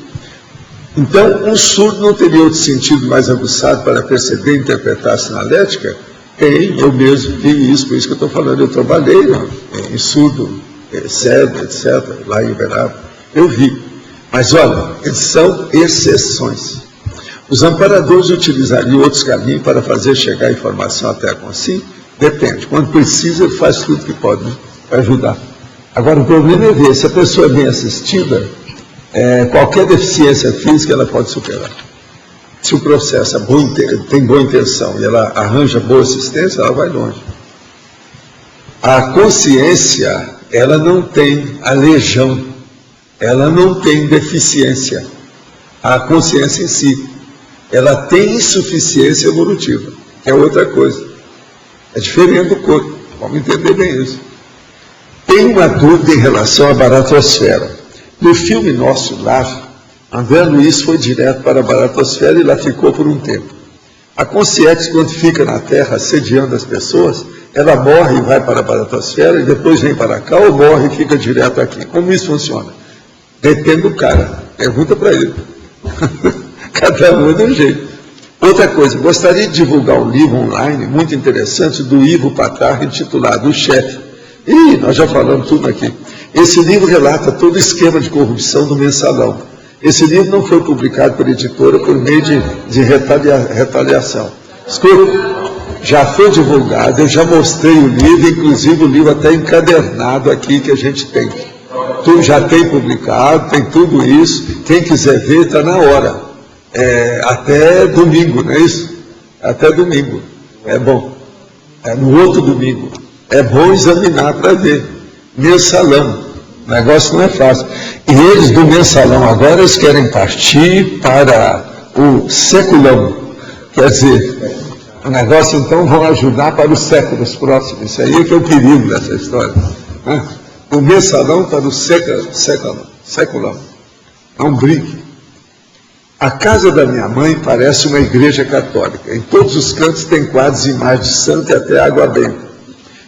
Então, um surdo não teria outro sentido mais aguçado para perceber e interpretar a sinalética? Tem, eu mesmo vi isso, por isso que eu estou falando, eu trabalhei em surdo, cego, etc., lá em Uberaba, eu vi. Mas olha, eles são exceções. Os amparadores utilizariam outros caminhos para fazer chegar a informação até a consciência? Depende. Quando precisa, ele faz tudo que pode para ajudar. Agora, o problema é ver, se a pessoa é bem assistida, qualquer deficiência física ela pode superar. Se o processo tem boa intenção e ela arranja boa assistência, ela vai longe. A consciência, ela não tem aleijão, ela não tem deficiência. A consciência em si, ela tem insuficiência evolutiva, que é outra coisa. É diferente do corpo, vamos entender bem isso. Tem uma dúvida em relação à baratosfera. No filme Nosso Lar, André Luiz foi direto para a baratosfera e lá ficou por um tempo. A consciência, quando fica na Terra assediando as pessoas, ela morre e vai para a baratosfera e depois vem para cá ou morre e fica direto aqui. Como isso funciona? Depende do cara. Pergunta para ele. Cada um é de um jeito. Outra coisa, gostaria de divulgar um livro online muito interessante do Ivo Patar, intitulado O Chefe. E nós já falamos tudo aqui. Esse livro relata todo o esquema de corrupção do mensalão. Esse livro não foi publicado pela editora por meio de retaliação. Escuta, já foi divulgado, eu já mostrei o livro, inclusive o livro até encadernado aqui que a gente tem. Tu já tem publicado, tem tudo isso. Quem quiser ver, está na hora. Até domingo, não é isso? Até domingo. É bom. No outro domingo. É bom examinar para ver. Mensalão. O negócio não é fácil. E eles do mensalão agora, eles querem partir para o seculão. Quer dizer, o negócio então vão ajudar para os séculos próximos. Isso aí é que é o perigo dessa história. Né? O mensalão está no seculão. Não brinque. A casa da minha mãe parece uma igreja católica. Em todos os cantos tem quadros e imagens de santo e até água benta.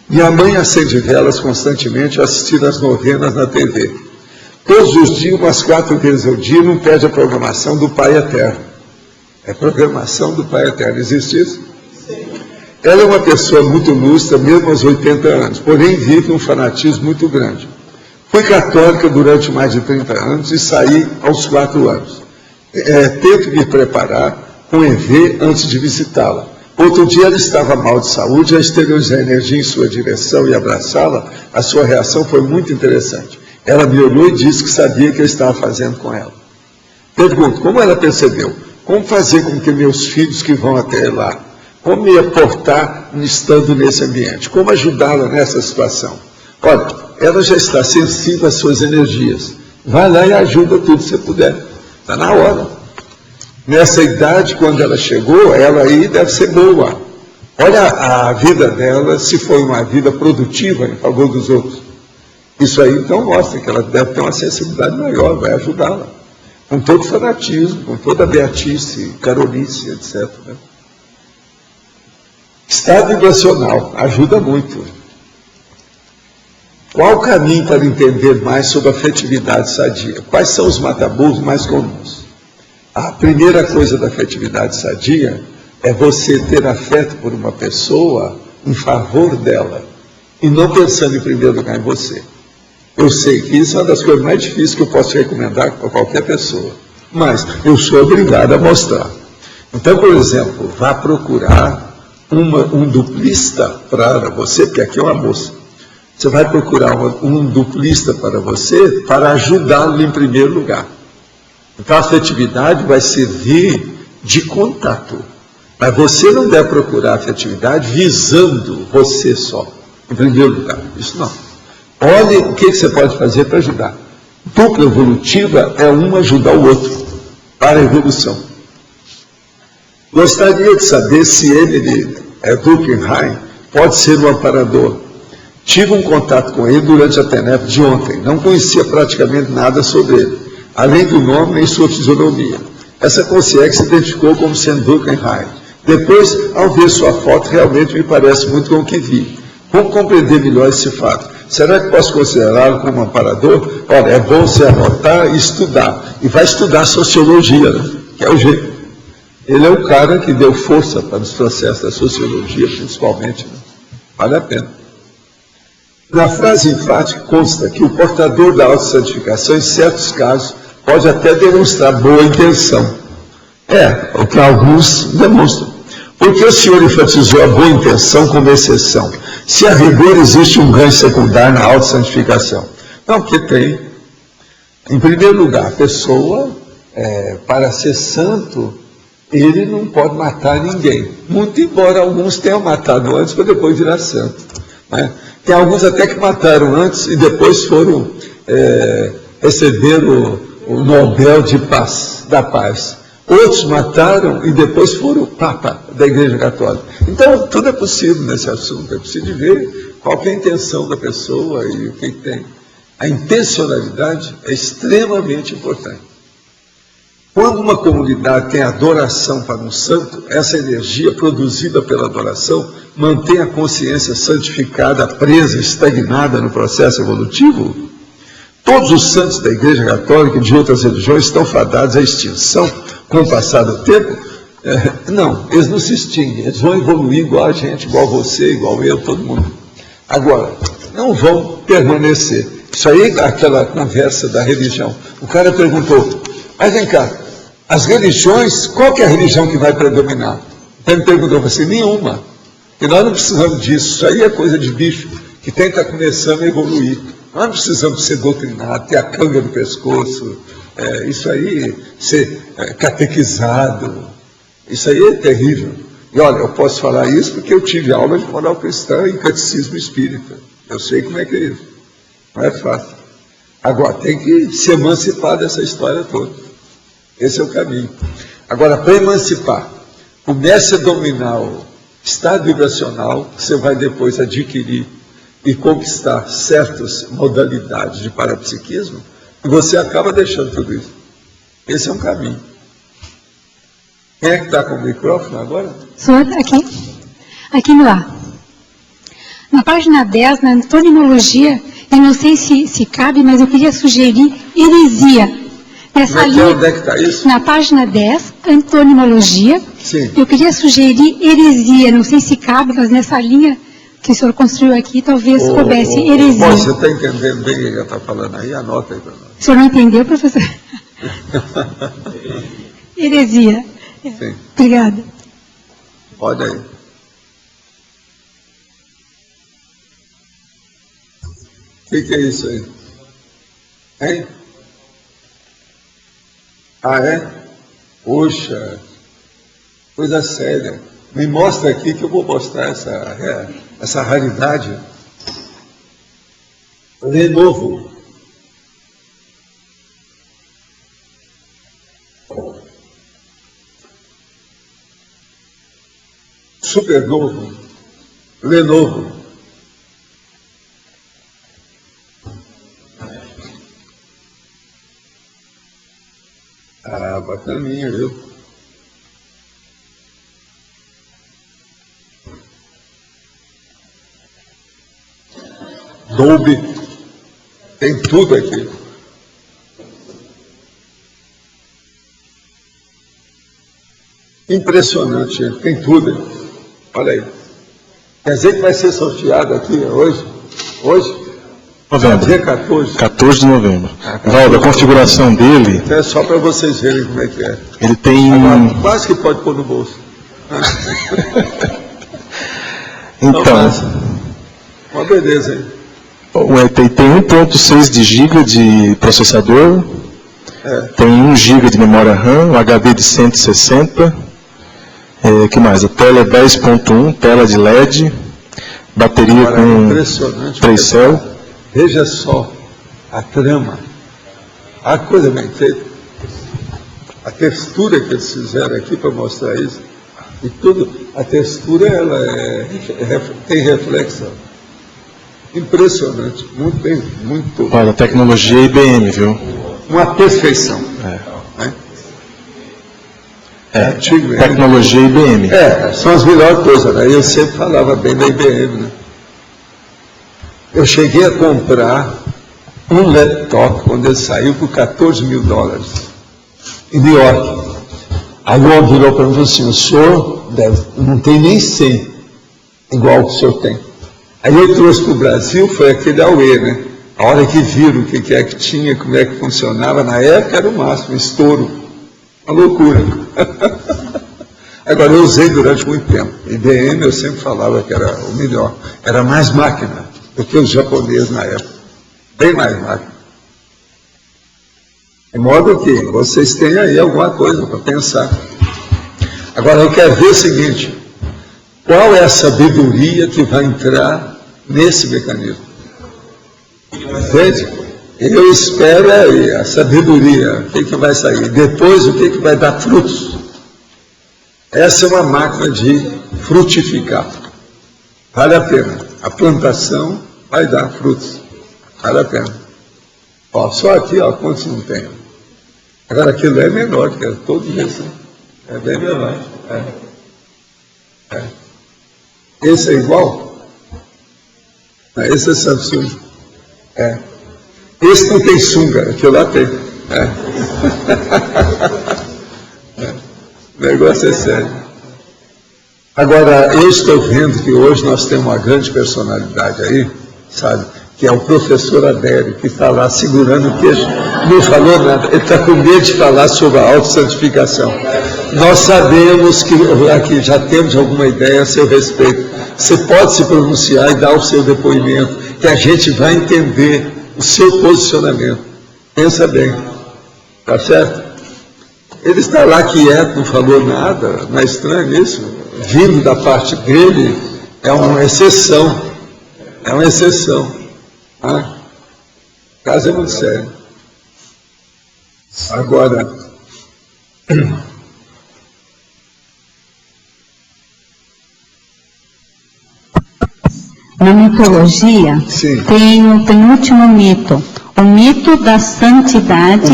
Minha mãe acende velas constantemente assistindo às novenas na TV. Todos os dias, umas 4 vezes ao dia, não perde a programação do Pai Eterno. É programação do Pai Eterno. Existe isso? Ela é uma pessoa muito lúcida, mesmo aos 80 anos, porém vive um fanatismo muito grande. Fui católica durante mais de 30 anos e saí aos 4 anos. Tento me preparar com EV antes de visitá-la. Outro dia ela estava mal de saúde, a exteriorizar energia em sua direção e abraçá-la, a sua reação foi muito interessante. Ela me olhou e disse que sabia o que eu estava fazendo com ela. Pergunto, como ela percebeu? Como fazer com que meus filhos que vão até lá, como me aportar estando nesse ambiente? Como ajudá-la nessa situação? Olha, ela já está sensível às suas energias. Vai lá e ajuda tudo que você puder. Está na hora. Nessa idade, quando ela chegou, ela aí deve ser boa. Olha a vida dela, se foi uma vida produtiva em favor dos outros. Isso aí, então, mostra que ela deve ter uma sensibilidade maior, vai ajudá-la. Com todo fanatismo, com toda a beatice, carolice, etc. Né? Estado vibracional, ajuda muito. Qual o caminho para entender mais sobre a afetividade sadia? Quais são os mataburros mais comuns? A primeira coisa da afetividade sadia é você ter afeto por uma pessoa em favor dela, e não pensando em primeiro lugar em você. Eu sei que isso é uma das coisas mais difíceis que eu posso recomendar para qualquer pessoa, mas eu sou obrigado a mostrar. Então, por exemplo, vá procurar um duplista para você, porque aqui é uma moça. Você vai procurar um duplista para você para ajudá-lo em primeiro lugar. Então, a afetividade vai servir de contato. Mas você não deve procurar a afetividade visando você só, em primeiro lugar. Isso não. Olhe o que você pode fazer para ajudar. Dupla evolutiva é um ajudar o outro para a evolução. Gostaria de saber se ele, Durkheim, pode ser um amparador. Tive um contato com ele durante a TENEP de ontem. Não conhecia praticamente nada sobre ele, além do nome nem sua fisionomia. Essa consciência se identificou como sendo Durkheim. Depois, ao ver sua foto, realmente me parece muito com o que vi. Como compreender melhor esse fato? Será que posso considerá-lo como um amparador? Olha, é bom você anotar e estudar. E vai estudar sociologia, né? Que é o jeito. Ele é o cara que deu força para os processos da sociologia, principalmente. Né? Vale a pena. Na frase enfática consta que o portador da autossantificação, em certos casos, pode até demonstrar boa intenção. O que alguns demonstram. Por que o senhor enfatizou a boa intenção como exceção? Se a rigor existe um ganho secundário na autossantificação? Não, porque tem. Em primeiro lugar, a pessoa, para ser santo, ele não pode matar ninguém. Muito embora alguns tenham matado antes para depois virar santo. Né? Tem alguns até que mataram antes e depois foram receber o Nobel de Paz, da Paz. Outros mataram e depois foram Papa da Igreja Católica. Então, tudo é possível nesse assunto. É preciso ver qual é a intenção da pessoa e o que tem. A intencionalidade é extremamente importante. Quando uma comunidade tem adoração para um santo, essa energia produzida pela adoração mantém a consciência santificada, presa, estagnada no processo evolutivo? Todos os santos da Igreja Católica e de outras religiões estão fadados à extinção com o passar do tempo? Não, eles não se extinguem, eles vão evoluir igual a gente, igual você, igual eu, todo mundo. Agora, não vão permanecer. Isso aí é aquela conversa da religião. O cara perguntou, mas vem cá, as religiões, qual que é a religião que vai predominar? Então ele perguntou assim, nenhuma. E nós não precisamos disso, isso aí é coisa de bicho, que tem que estar começando a evoluir. Nós não precisamos ser doutrinados, ter a canga no pescoço, isso aí, ser catequizado, isso aí é terrível. E olha, eu posso falar isso porque eu tive aula de moral cristã e catecismo espírita. Eu sei como é que é isso. Não é fácil. Agora, tem que se emancipar dessa história toda. Esse é o caminho. Agora, para emancipar, comece a dominar o estado vibracional, que você vai depois adquirir e conquistar certas modalidades de parapsiquismo, e você acaba deixando tudo isso. Esse é um caminho. Quem é que está com o microfone agora? Sou aqui. Aqui no ar. Na página 10, na antonimologia, eu não sei se cabe, mas eu queria sugerir heresia. Nessa linha, onde é que está isso? Na página 10, antonimologia, sim, eu queria sugerir heresia. Não sei se cabe, mas nessa linha que o senhor construiu aqui, talvez coubesse heresia. Você está entendendo bem o que ele está falando aí? Anota aí para nós. O senhor não entendeu, professor? Heresia. Sim. Obrigada. Olha aí. O que é isso aí? Hein? Ah, é? Poxa, coisa séria. Me mostra aqui que eu vou mostrar essa raridade. Lenovo. Supernovo. Lenovo. Ah, bacaninha, viu? Dolby. Tem tudo aqui. Impressionante, gente. Tem tudo aí. Olha aí. Quer dizer que vai ser sorteado aqui hoje? Hoje? Novembro. Dia 14. 14 de novembro. Valdo, a configuração dele... É só para vocês verem como é que é. Ele tem... Agora, quase que pode pôr no bolso. Então... Uma beleza, hein? Tem 1.6 de GB de processador, tem 1 GB de memória RAM, um HD de 160, que mais? A tela é 10.1, tela de LED, bateria agora, com 3 céu. Veja só a trama, a coisa bem feita, a textura que eles fizeram aqui para mostrar isso, e tudo, a textura ela tem reflexão. Impressionante, muito bem, muito. Olha, a tecnologia IBM, viu? Uma perfeição. Antigo, tecnologia IBM. São as melhores coisas, né? Eu sempre falava bem da IBM, né? Eu cheguei a comprar um laptop quando ele saiu por $14 mil em New York. Aí o homem virou para mim e falou assim: o senhor não tem nem 100 igual o senhor tem. Aí eu trouxe para o Brasil, foi aquele AUE, né? A hora que viram o que é que tinha, como é que funcionava, na época era o máximo, um estouro, uma loucura. Agora eu usei durante muito tempo. IBM eu sempre falava que era o melhor, era mais máquina do que os japoneses na época, bem mais máquina. De modo que vocês têm aí alguma coisa para pensar. Agora eu quero ver o seguinte: qual é a sabedoria que vai entrar nesse mecanismo? Entende? Eu espero aí a sabedoria, o que vai sair. Depois, o que vai dar frutos. Essa é uma máquina de frutificar. Vale a pena. A plantação vai dar frutos. Vale a pena. Ó, só aqui, ó, quantos não tem? Agora, aquilo é menor, que é todo isso. É bem menor. Esse é igual? Esse é Samsung. Esse não tem sunga, aquilo lá tem. O negócio é sério. Agora, eu estou vendo que hoje nós temos uma grande personalidade aí, sabe? Que é o professor Adélio, que está lá segurando o queixo. Não falou nada, ele está com medo de falar sobre a autossantificação. Nós sabemos que aqui já temos alguma ideia a seu respeito. Você pode se pronunciar e dar o seu depoimento, que a gente vai entender o seu posicionamento. Pensa bem. Tá certo? Ele está lá quieto, não falou nada, não é estranho isso? Vindo da parte dele, é uma exceção. É uma exceção. O caso é muito sério. Agora, Na mitologia, tem o penúltimo mito. O mito da santidade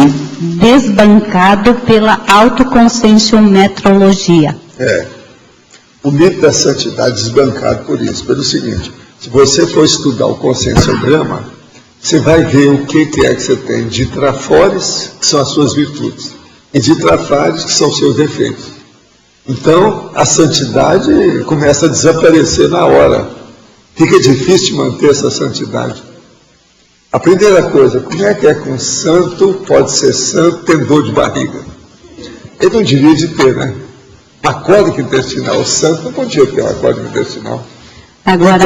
desbancado pela autoconscienciometrologia. O mito da santidade desbancado por isso, pelo seguinte: se você for estudar o conscienciograma, você vai ver o que é que você tem de trafores, que são as suas virtudes, e de trafares, que são os seus defeitos. Então, a santidade começa a desaparecer na hora. Fica difícil de manter essa santidade. A primeira coisa, como é que um santo pode ser santo tendo dor de barriga? Ele não devia de ter, né? Uma cólica intestinal. O santo não podia ter uma cólica intestinal. Agora,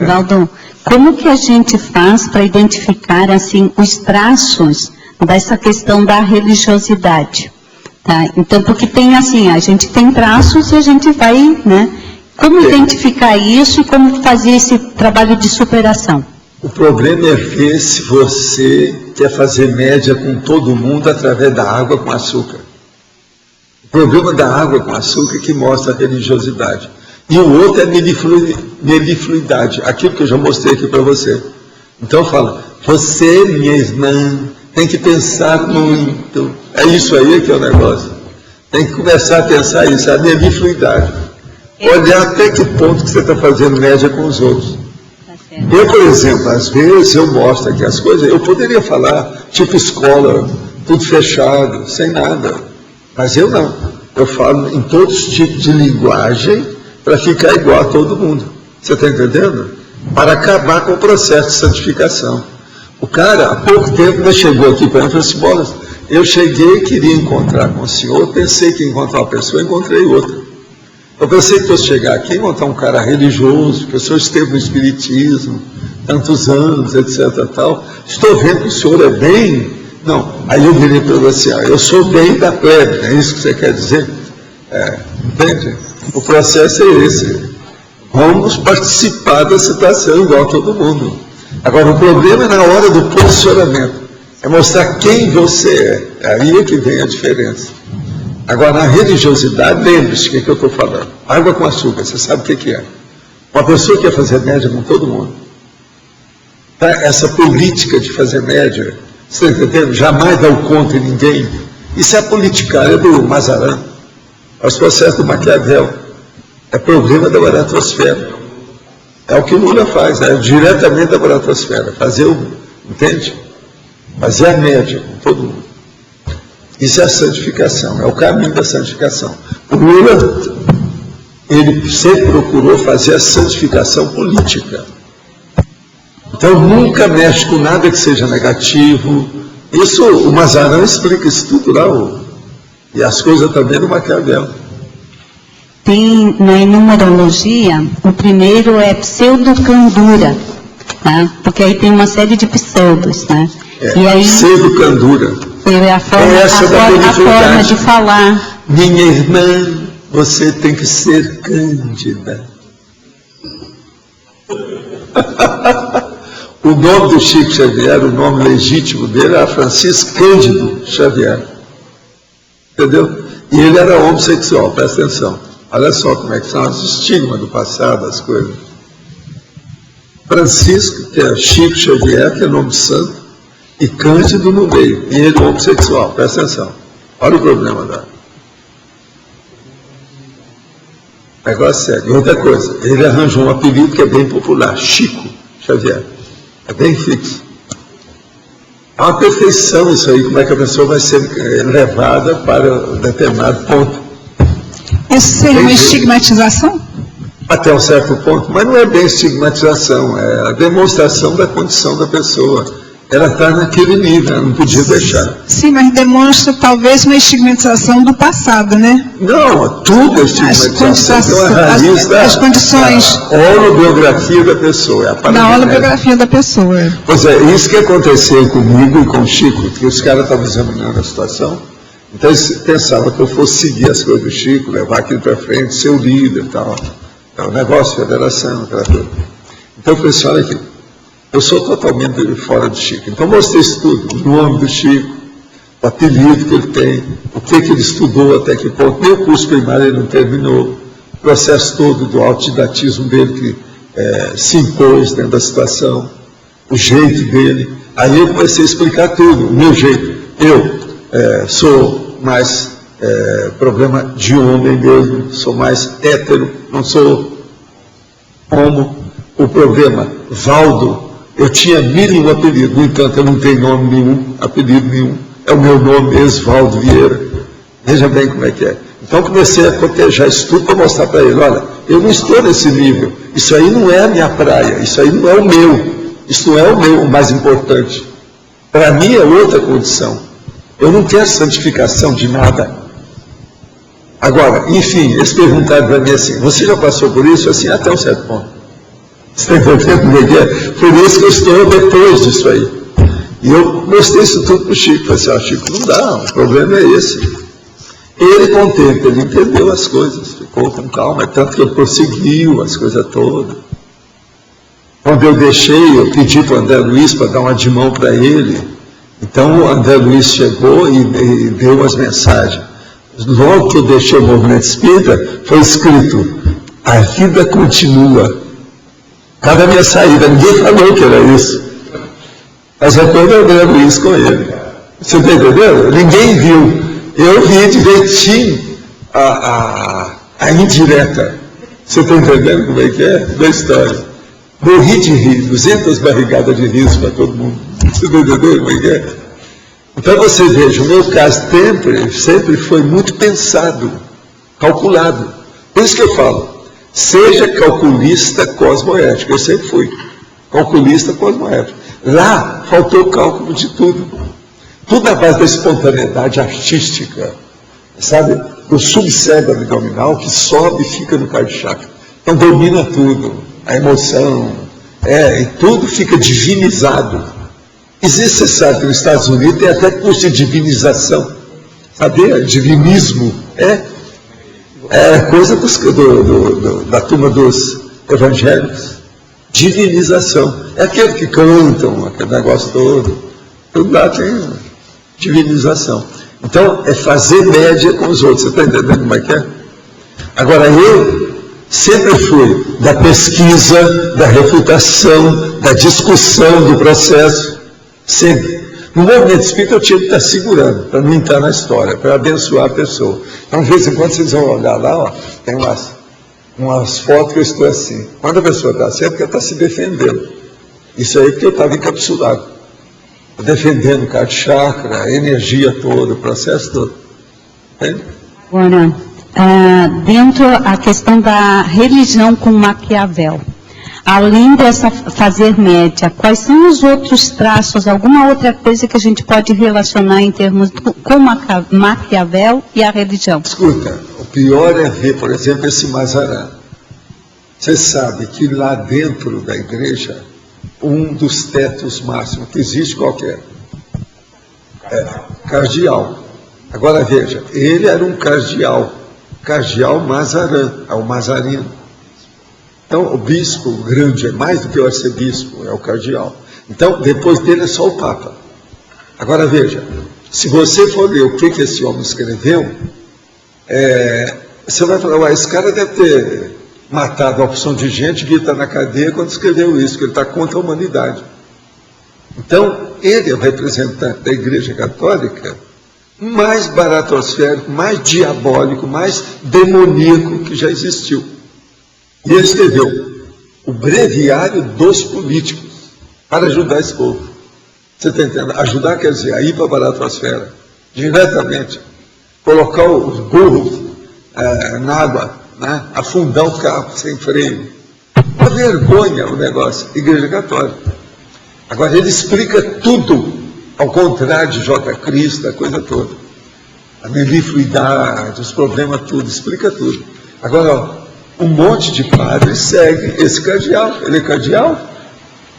Valdo, como que a gente faz para identificar, assim, os traços dessa questão da religiosidade? Tá? Então, porque tem, assim, a gente tem traços e a gente vai, né? Como identificar isso e como fazer esse trabalho de superação? O problema é ver se você quer fazer média com todo mundo através da água com açúcar. O problema da água com açúcar é que mostra a religiosidade. E o outro é melifluidade, aquilo que eu já mostrei aqui para você. Então fala, você, minha irmã, tem que pensar muito. É isso aí que é o negócio. Tem que começar a pensar isso, a melifluidade. Olhar até que ponto que você está fazendo média com os outros. Eu, por exemplo, às vezes eu mostro aqui as coisas, eu poderia falar, tipo escola, tudo fechado, sem nada. Mas eu não. Eu falo em todos os tipos de linguagem para ficar igual a todo mundo. Você está entendendo? Para acabar com o processo de santificação. O cara, há pouco tempo, ele chegou aqui para mim e falou assim, Bolas, eu cheguei e queria encontrar com o senhor, pensei que ia encontrar uma pessoa, encontrei outra. Eu pensei que fosse chegar aqui e encontrar um cara religioso, que o senhor esteve no espiritismo, tantos anos, etc. Tal. Estou vendo que o senhor é bem... Não, aí eu virei para você, eu sou bem da plebe, é isso que você quer dizer? Entende? O processo é esse. Vamos participar da situação igual a todo mundo. Agora, o problema é na hora do posicionamento. É mostrar quem você é. Aí é que vem a diferença. Agora, na religiosidade, lembre-se o que eu estou falando. Água com açúcar, você sabe o que é. Uma pessoa que quer fazer média com todo mundo. Tá? Essa política de fazer média, você está entendendo? Jamais dá o conta em ninguém. Isso é a politicária do Mazarin. É os processos do Maquiavel. É problema da baratosfera. É o que o Lula faz, diretamente da baratosfera. Fazer entende? Fazer a média com todo mundo. Isso é a santificação, é o caminho da santificação. O Lula, ele sempre procurou fazer a santificação política. Então, nunca mexe com nada que seja negativo. Isso, o Mazarin explica isso tudo lá, e as coisas também no Maquiavel. Tem, na numerologia, o primeiro é pseudocandura, tá? Porque aí tem uma série de pseudos, né? E aí, pseudocandura. É a forma de falar. Minha irmã, você tem que ser cândida. O nome do Chico Xavier, o nome legítimo dele era Francisco Cândido Xavier. Entendeu? E ele era homossexual, presta atenção. Olha só como é que são os estigmas do passado, as coisas. Francisco, que é Chico Xavier, que é nome santo, e Cândido no meio, e ele homossexual, presta atenção. Olha o problema da... Negócio sério. E outra coisa, ele arranjou um apelido que é bem popular, Chico Xavier. É bem fixo. É uma perfeição isso aí, como é que a pessoa vai ser levada para um determinado ponto. Isso seria uma estigmatização? Até um certo ponto, mas não é bem estigmatização, é a demonstração da condição da pessoa. Ela está naquele nível, ela não podia deixar. Sim, mas demonstra talvez uma estigmatização do passado, né? Não, tudo é estigmatização. Então, a raiz as condições. A holobiografia da pessoa. É a da holobiografia da pessoa. Pois é, isso que aconteceu comigo e com o Chico, que os caras estavam examinando a situação, então eles pensavam que eu fosse seguir as coisas do Chico, levar aquilo para frente, ser o líder e tal. É um negócio, federação, aquela coisa. Então eu falei assim, olha aqui, eu sou totalmente fora do Chico. Então mostrei isso tudo, o nome do Chico, o apelido que ele tem, o que ele estudou, até que ponto, nem o curso primário ele não terminou, o processo todo do autodidatismo dele, que se impôs dentro da situação, o jeito dele. Aí eu comecei a explicar tudo, o meu jeito. Eu sou mais problema de homem mesmo, sou mais hétero, não sou homo. O problema, Valdo, eu tinha 1001 apelidos, no entanto eu não tenho nome nenhum, apelido nenhum. É o meu nome, Esvaldo Vieira. Veja bem como é que é. Então comecei a cotejar isso tudo para mostrar para ele, olha, eu não estou nesse nível, isso aí não é a minha praia, isso aí não é o meu, isso não é o mais importante. Para mim é outra condição. Eu não quero santificação de nada. Agora, enfim, eles perguntaram para mim assim, você já passou por isso? Assim, até um certo ponto. Você está entendendo como é que é? Por isso que eu estou depois disso aí. E eu mostrei isso tudo para o Chico. Falei assim, Chico, não dá, o problema é esse. Ele, com o tempo, ele entendeu as coisas, ficou com calma, tanto que ele prosseguiu as coisas todas. Quando eu deixei, eu pedi para o André Luiz para dar uma de mão para ele. Então o André Luiz chegou e deu umas mensagens. Logo que eu deixei o movimento espírita, foi escrito, a vida continua. Cada minha saída, ninguém falou que era isso. Mas depois eu André Luiz com ele. Você está entendendo? Ninguém viu. Eu vi direitinho a indireta. Você está entendendo como é que é? Da história. Morri de rir, 200 barrigadas de riso para todo mundo. Você está entendendo como é que é? Então você veja, o meu caso sempre foi muito pensado, calculado. Por isso que eu falo, seja calculista cosmoético. Eu sempre fui calculista cosmoético. Lá faltou o cálculo de tudo. Tudo na base da espontaneidade artística, sabe? Do subcérebro abdominal que sobe e fica no card chakra. Então domina tudo, a emoção, e tudo fica divinizado. Existe, você sabe, que nos Estados Unidos tem até curso de divinização. Sabia? Divinismo. É coisa da turma dos evangélicos. Divinização. É aquele que cantam, aquele negócio todo. Tudo lá tem divinização. Então, é fazer média com os outros. Você está entendendo como é que é? Agora, eu sempre fui da pesquisa, da refutação, da discussão do processo. Sempre. No movimento espírita eu tinha que estar segurando, para não entrar na história, para abençoar a pessoa. Então, de vez em quando, vocês vão olhar lá, ó, tem umas fotos que eu estou assim. Quando a pessoa está assim, é porque ela está se defendendo. Isso aí porque eu estava encapsulado. Defendendo o card chakra, a energia toda, o processo todo. Entende? Agora, dentro a questão da religião com Maquiavel, além dessa fazer média, quais são os outros traços, alguma outra coisa que a gente pode relacionar em termos com Maquiavel e a religião? Escuta, o pior é ver, por exemplo, esse Mazarã. Você sabe que lá dentro da igreja, um dos tetos máximos que existe qualquer cardeal. Agora veja, ele era um cardeal Mazarã, é o Mazarino. Então o bispo grande é mais do que o arcebispo, é o cardeal. Então depois dele é só o Papa. Agora veja, se você for ler o que esse homem escreveu, você vai falar, esse cara deve ter matado a opção de gente que está na cadeia quando escreveu isso, que ele está contra a humanidade. Então, ele é o representante da Igreja Católica mais baratosférico, mais diabólico, mais demoníaco que já existiu. E ele escreveu o breviário dos políticos para ajudar esse povo. Você está entendendo? Ajudar quer dizer, a ir para a baratosfera, diretamente, colocar os burros na água, né? Afundar o carro sem freio. Uma vergonha o negócio, Igreja Católica. Agora ele explica tudo, ao contrário de J. Cristo, a coisa toda. A melifluidade, os problemas, tudo, explica tudo. Agora, ó, um monte de padres segue esse cardeal. Ele é cardeal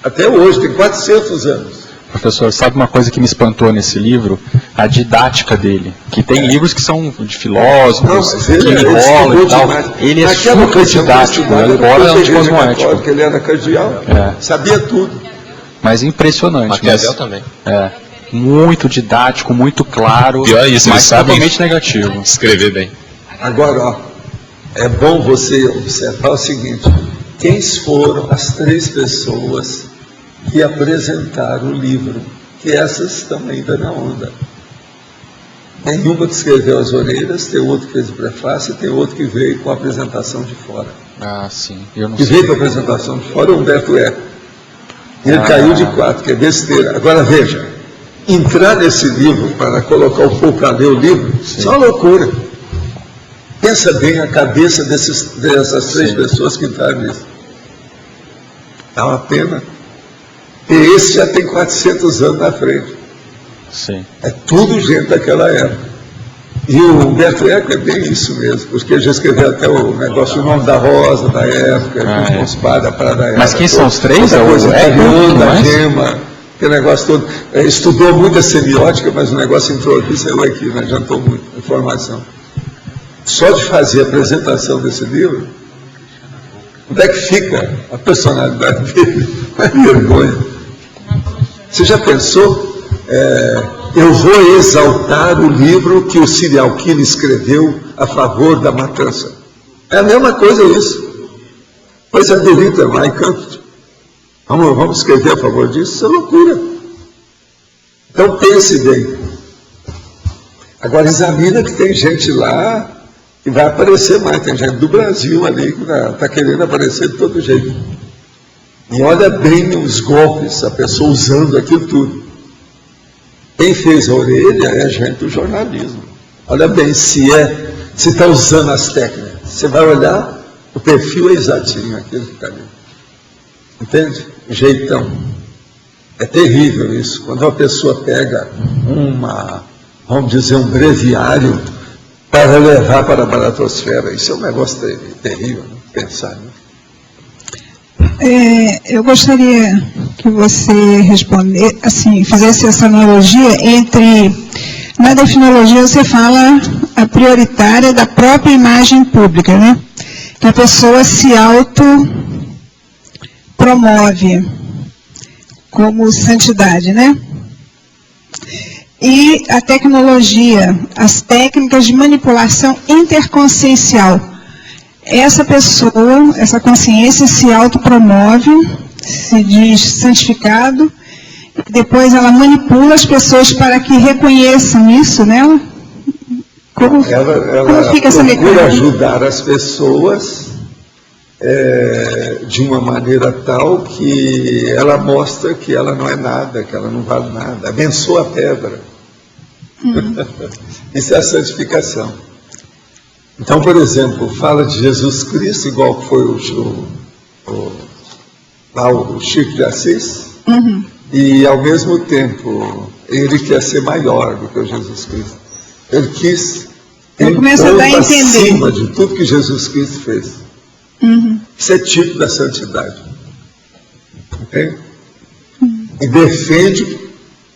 até hoje, tem 400 anos. Professor, sabe uma coisa que me espantou nesse livro? A didática dele. Que tem livros que são de filósofos, que enrolam e tal. Ele é super didático, embora é um cosmoético. Ele era cardeal, sabia tudo. Mas impressionante. Maquiavel também. Muito didático, muito claro, pior é isso, mas totalmente negativo. Escrever bem. Agora, ó, é bom você observar o seguinte, quem foram as 3 pessoas que apresentaram o livro, que essas estão ainda na onda. Tem uma que escreveu as orelhas, tem outro que fez o prefácio, e tem outro que veio com a apresentação de fora. Ah, sim. Eu não que sei. veio com a apresentação de fora é o Humberto Eco. E ele caiu de 4, que é besteira. Agora veja, entrar nesse livro para colocar o povo para ler o livro, isso é uma loucura. Pensa bem a cabeça dessas 3 pessoas que entraram nisso. Dá uma pena. E esse já tem 400 anos na frente. Sim. É tudo gente daquela época. E o Humberto Eco é bem isso mesmo, porque ele já escreveu até o negócio, o nome da Rosa da época, os padres da Praia da época. Mas quem são os 3? É o Eco, da Gema, aquele negócio todo. Estudou muito a semiótica, mas o negócio entrou aqui, saiu aqui, não adiantou muito a informação. Só de fazer a apresentação desse livro, onde é que fica a personalidade dele? Uma vergonha. Você já pensou? Eu vou exaltar o livro que o serial killer escreveu a favor da matança. É a mesma coisa isso. Pois é do Hitler, Mein Kampf. Vamos escrever a favor disso? Isso é loucura. Então pense bem. Agora examina que tem gente lá que vai aparecer mais. Tem gente do Brasil ali que está querendo aparecer de todo jeito. E olha bem os golpes, a pessoa usando aquilo tudo. Quem fez a orelha é a gente do jornalismo. Olha bem, se está usando as técnicas, você vai olhar, o perfil é exatinho, aquele que está ali. Entende? Jeitão. É terrível isso. Quando uma pessoa pega vamos dizer, um breviário para levar para a baratosfera, isso é um negócio terrível, né? Pensar, né? Eu gostaria que você respondesse, assim, fizesse essa analogia entre, na definologia você fala a prioritária da própria imagem pública, né? Que a pessoa se autopromove como santidade, né? E a tecnologia, as técnicas de manipulação interconsciencial. Essa pessoa, essa consciência se autopromove, se diz santificado, e depois ela manipula as pessoas para que reconheçam isso nela. Como fica essa mecânica? Procura ajudar as pessoas de uma maneira tal que ela mostra que ela não é nada, que ela não vale nada. Abençoa a pedra. Isso é a santificação. Então, por exemplo, fala de Jesus Cristo, igual que foi o Chico de Assis, e ao mesmo tempo ele quer ser maior do que o Jesus Cristo. Ele quis ir acima de tudo que Jesus Cristo fez. Isso é tipo da santidade. Entende? E defende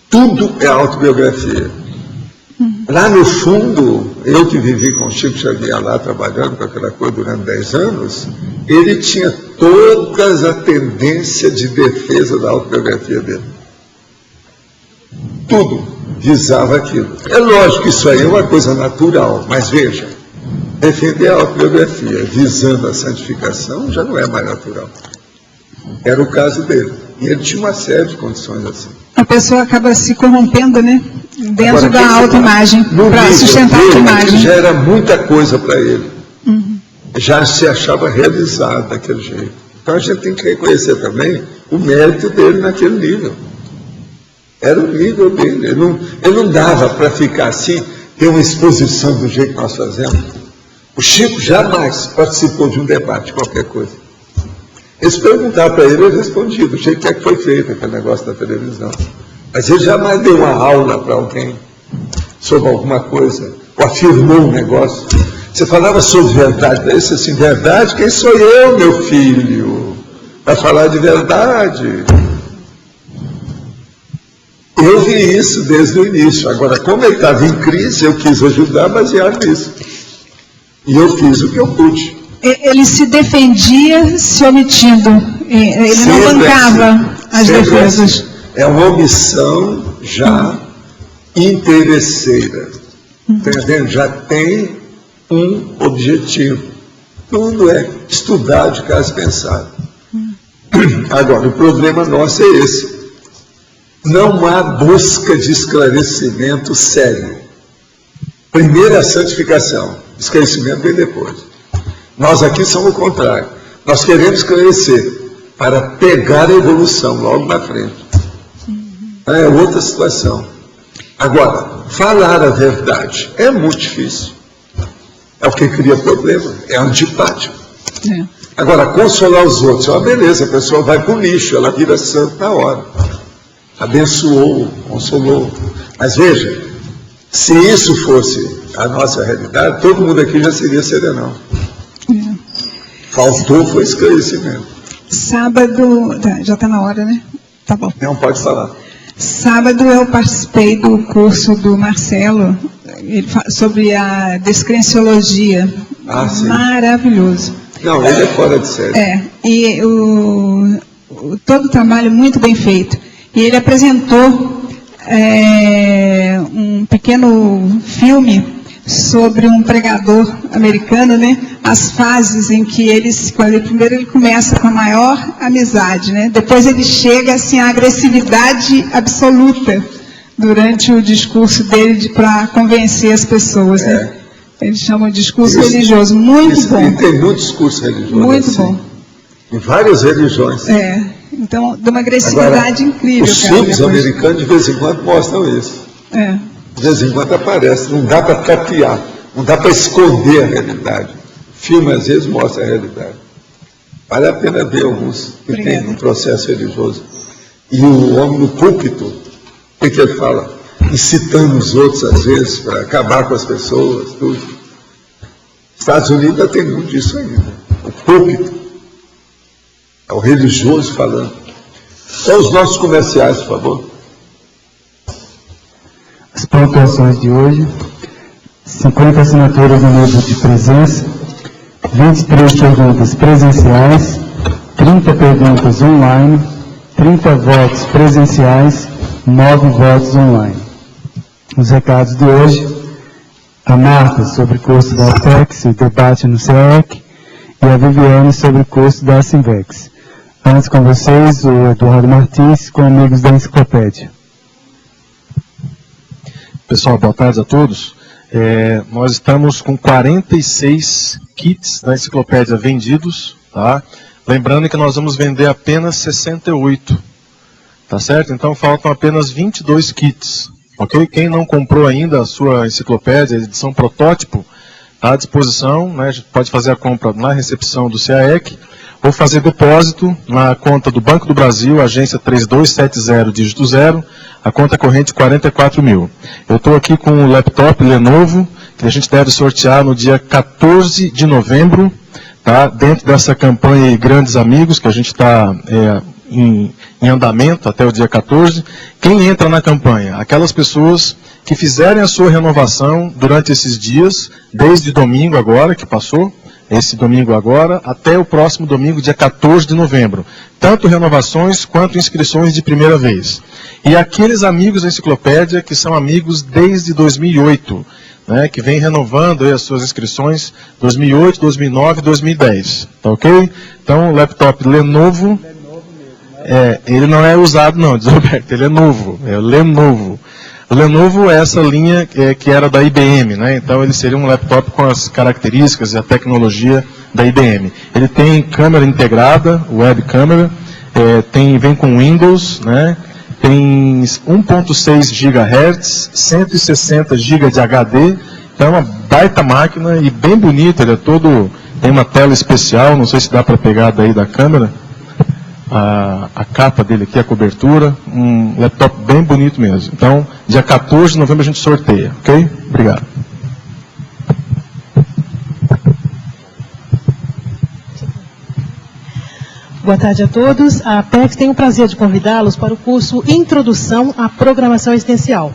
tudo é autobiografia. Lá no fundo, eu que vivi com o Chico Xavier lá, trabalhando com aquela coisa durante 10 anos, ele tinha todas a tendência de defesa da autobiografia dele. Tudo visava aquilo. É lógico que isso aí é uma coisa natural, mas veja, defender a autobiografia visando a santificação já não é mais natural. Era o caso dele. E ele tinha uma série de condições assim. A pessoa acaba se corrompendo, né? Dentro da autoimagem, para sustentar a autoimagem. Já era muita coisa para ele. Já se achava realizado daquele jeito. Então a gente tem que reconhecer também o mérito dele naquele nível. Era o nível dele. Ele não dava para ficar assim, ter uma exposição do jeito que nós fazemos. O Chico jamais participou de um debate, qualquer coisa. Eles perguntaram para ele, ele respondia do jeito que foi feito aquele negócio da televisão. Mas ele jamais deu uma aula para alguém sobre alguma coisa, ou afirmou um negócio. Você falava sobre verdade para ele, assim, verdade? Quem sou eu, meu filho? Para falar de verdade. Eu vi isso desde o início. Agora, como ele estava em crise, eu quis ajudar baseado nisso. E eu fiz o que eu pude. Ele se defendia se omitindo. Ele sempre não bancava as defesas. É uma omissão já interesseira. Entendendo? Já tem um objetivo. Tudo é estudar de caso pensado. Agora, o problema nosso é esse. Não há busca de esclarecimento sério. Primeiro é a santificação, esclarecimento vem depois. Nós aqui somos o contrário. Nós queremos esclarecer para pegar a evolução logo na frente. É outra situação. Agora, falar a verdade é muito difícil. É o que cria problema, é antipático. Agora, consolar os outros é uma beleza, a pessoa vai para o lixo, ela vira santo na hora. Abençoou, consolou. Mas veja, se isso fosse a nossa realidade, todo mundo aqui já seria serenão. Faltou foi esclarecimento. Sábado, já está na hora, né? Tá bom. Não, pode falar. Sábado eu participei do curso do Marcelo sobre a descrenciologia. Sim. Maravilhoso. Não, ele é fora de série. E todo o trabalho muito bem feito. E ele apresentou um pequeno filme sobre um pregador americano, né? As fases em que primeiro ele começa com a maior amizade, né? Depois ele chega assim à agressividade absoluta durante o discurso dele para convencer as pessoas, né? Eles chamam de discurso religioso, muito bom. E tem muito discurso religioso. Muito assim, bom. Em várias religiões. Então, de uma agressividade incrível. Os filmes americanos de vez em quando mostram isso. De vez em quando aparece, não dá para tapear, não dá para esconder a realidade. O filme às vezes mostra a realidade. Vale a pena ver alguns que tem um processo religioso. E o homem no púlpito, o que ele fala? Incitando os outros às vezes para acabar com as pessoas, tudo. Estados Unidos ainda tem muito disso ainda. O púlpito é o religioso falando. São os nossos comerciais, por favor. As pontuações de hoje: 50 assinaturas no livro de presença, 23 perguntas presenciais, 30 perguntas online, 30 votos presenciais, 9 votos online. Os recados de hoje: a Marta sobre o curso da Apex e debate no CEEC, e a Viviane sobre o curso da Simvex. Antes com vocês, o Eduardo Martins, com Amigos da Enciclopédia. Pessoal, boa tarde a todos. Nós estamos com 46 kits da enciclopédia vendidos, tá? Lembrando que nós vamos vender apenas 68, tá certo? Então faltam apenas 22 kits, ok? Quem não comprou ainda a sua enciclopédia, a edição protótipo, está à disposição, né? Pode fazer a compra na recepção do CAEC, ou fazer depósito na conta do Banco do Brasil, agência 3270, dígito 0, a conta corrente 44 mil. Eu estou aqui com o laptop Lenovo, que a gente deve sortear no dia 14 de novembro, tá? Dentro dessa campanha Grandes Amigos, que a gente está em andamento até o dia 14. Quem entra na campanha? Aquelas pessoas que fizerem a sua renovação durante esses dias, desde domingo agora, que passou, esse domingo agora, até o próximo domingo, dia 14 de novembro. Tanto renovações quanto inscrições de primeira vez. E aqueles amigos da enciclopédia que são amigos desde 2008, né, que vem renovando aí as suas inscrições 2008, 2009, 2010. Tá ok? Então, o laptop Lenovo, ele não é usado não, diz Roberto, ele é novo, é o Lenovo. O Lenovo é essa linha que era da IBM, né? Então ele seria um laptop com as características e a tecnologia da IBM. Ele tem câmera integrada, web câmera, vem com Windows, né? Tem 1.6 GHz, 160 GB de HD, então é uma baita máquina e bem bonita, ele tem uma tela especial, não sei se dá para pegar daí da câmera. A capa dele aqui, a cobertura, um laptop bem bonito mesmo. Então, dia 14 de novembro a gente sorteia, ok? Obrigado. Boa tarde a todos. A Apex tem o prazer de convidá-los para o curso Introdução à Programação Existencial.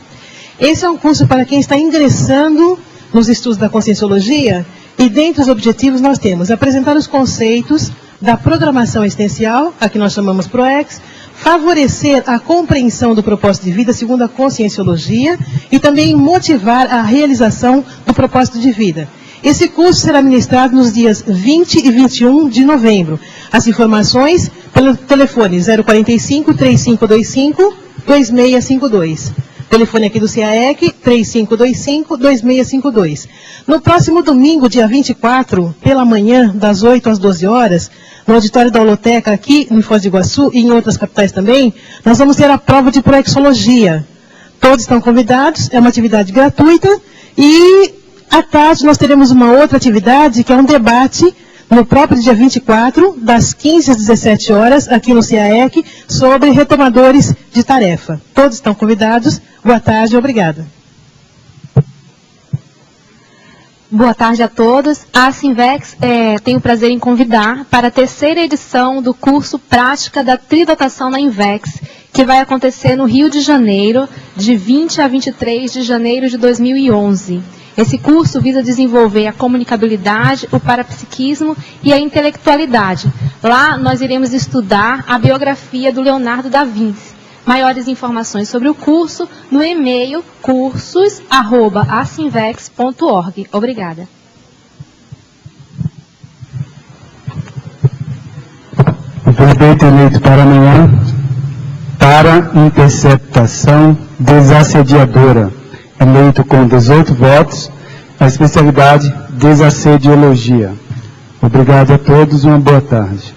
Esse é um curso para quem está ingressando nos estudos da Conscienciologia e, dentre os objetivos, nós temos apresentar os conceitos da programação existencial, a que nós chamamos ProEx, favorecer a compreensão do propósito de vida segundo a Conscienciologia e também motivar a realização do propósito de vida. Esse curso será ministrado nos dias 20 e 21 de novembro. As informações pela pelo telefone 045-3525-2652. Telefone aqui do CAEC, 3525-2652. No próximo domingo, dia 24, pela manhã, das 8 às 12 horas, no auditório da Holoteca, aqui em Foz do Iguaçu e em outras capitais também, nós vamos ter a prova de proexologia. Todos estão convidados, é uma atividade gratuita, e à tarde nós teremos uma outra atividade, que é um debate, no próprio dia 24, das 15 às 17 horas, aqui no CAEC, sobre retomadores de tarefa. Todos estão convidados. Boa tarde e obrigada. Boa tarde a todos. A Assinvex tem o prazer em convidar para a terceira edição do curso Prática da Tridotação na Invex, que vai acontecer no Rio de Janeiro, de 20 a 23 de janeiro de 2011. Esse curso visa desenvolver a comunicabilidade, o parapsiquismo e a intelectualidade. Lá nós iremos estudar a biografia do Leonardo da Vinci. Maiores informações sobre o curso no e-mail cursos@assinvex.org. Obrigada. O prefeito eleito para amanhã, para interceptação desassediadora, eleito com 18 votos, a especialidade desassediologia. Obrigado a todos e uma boa tarde.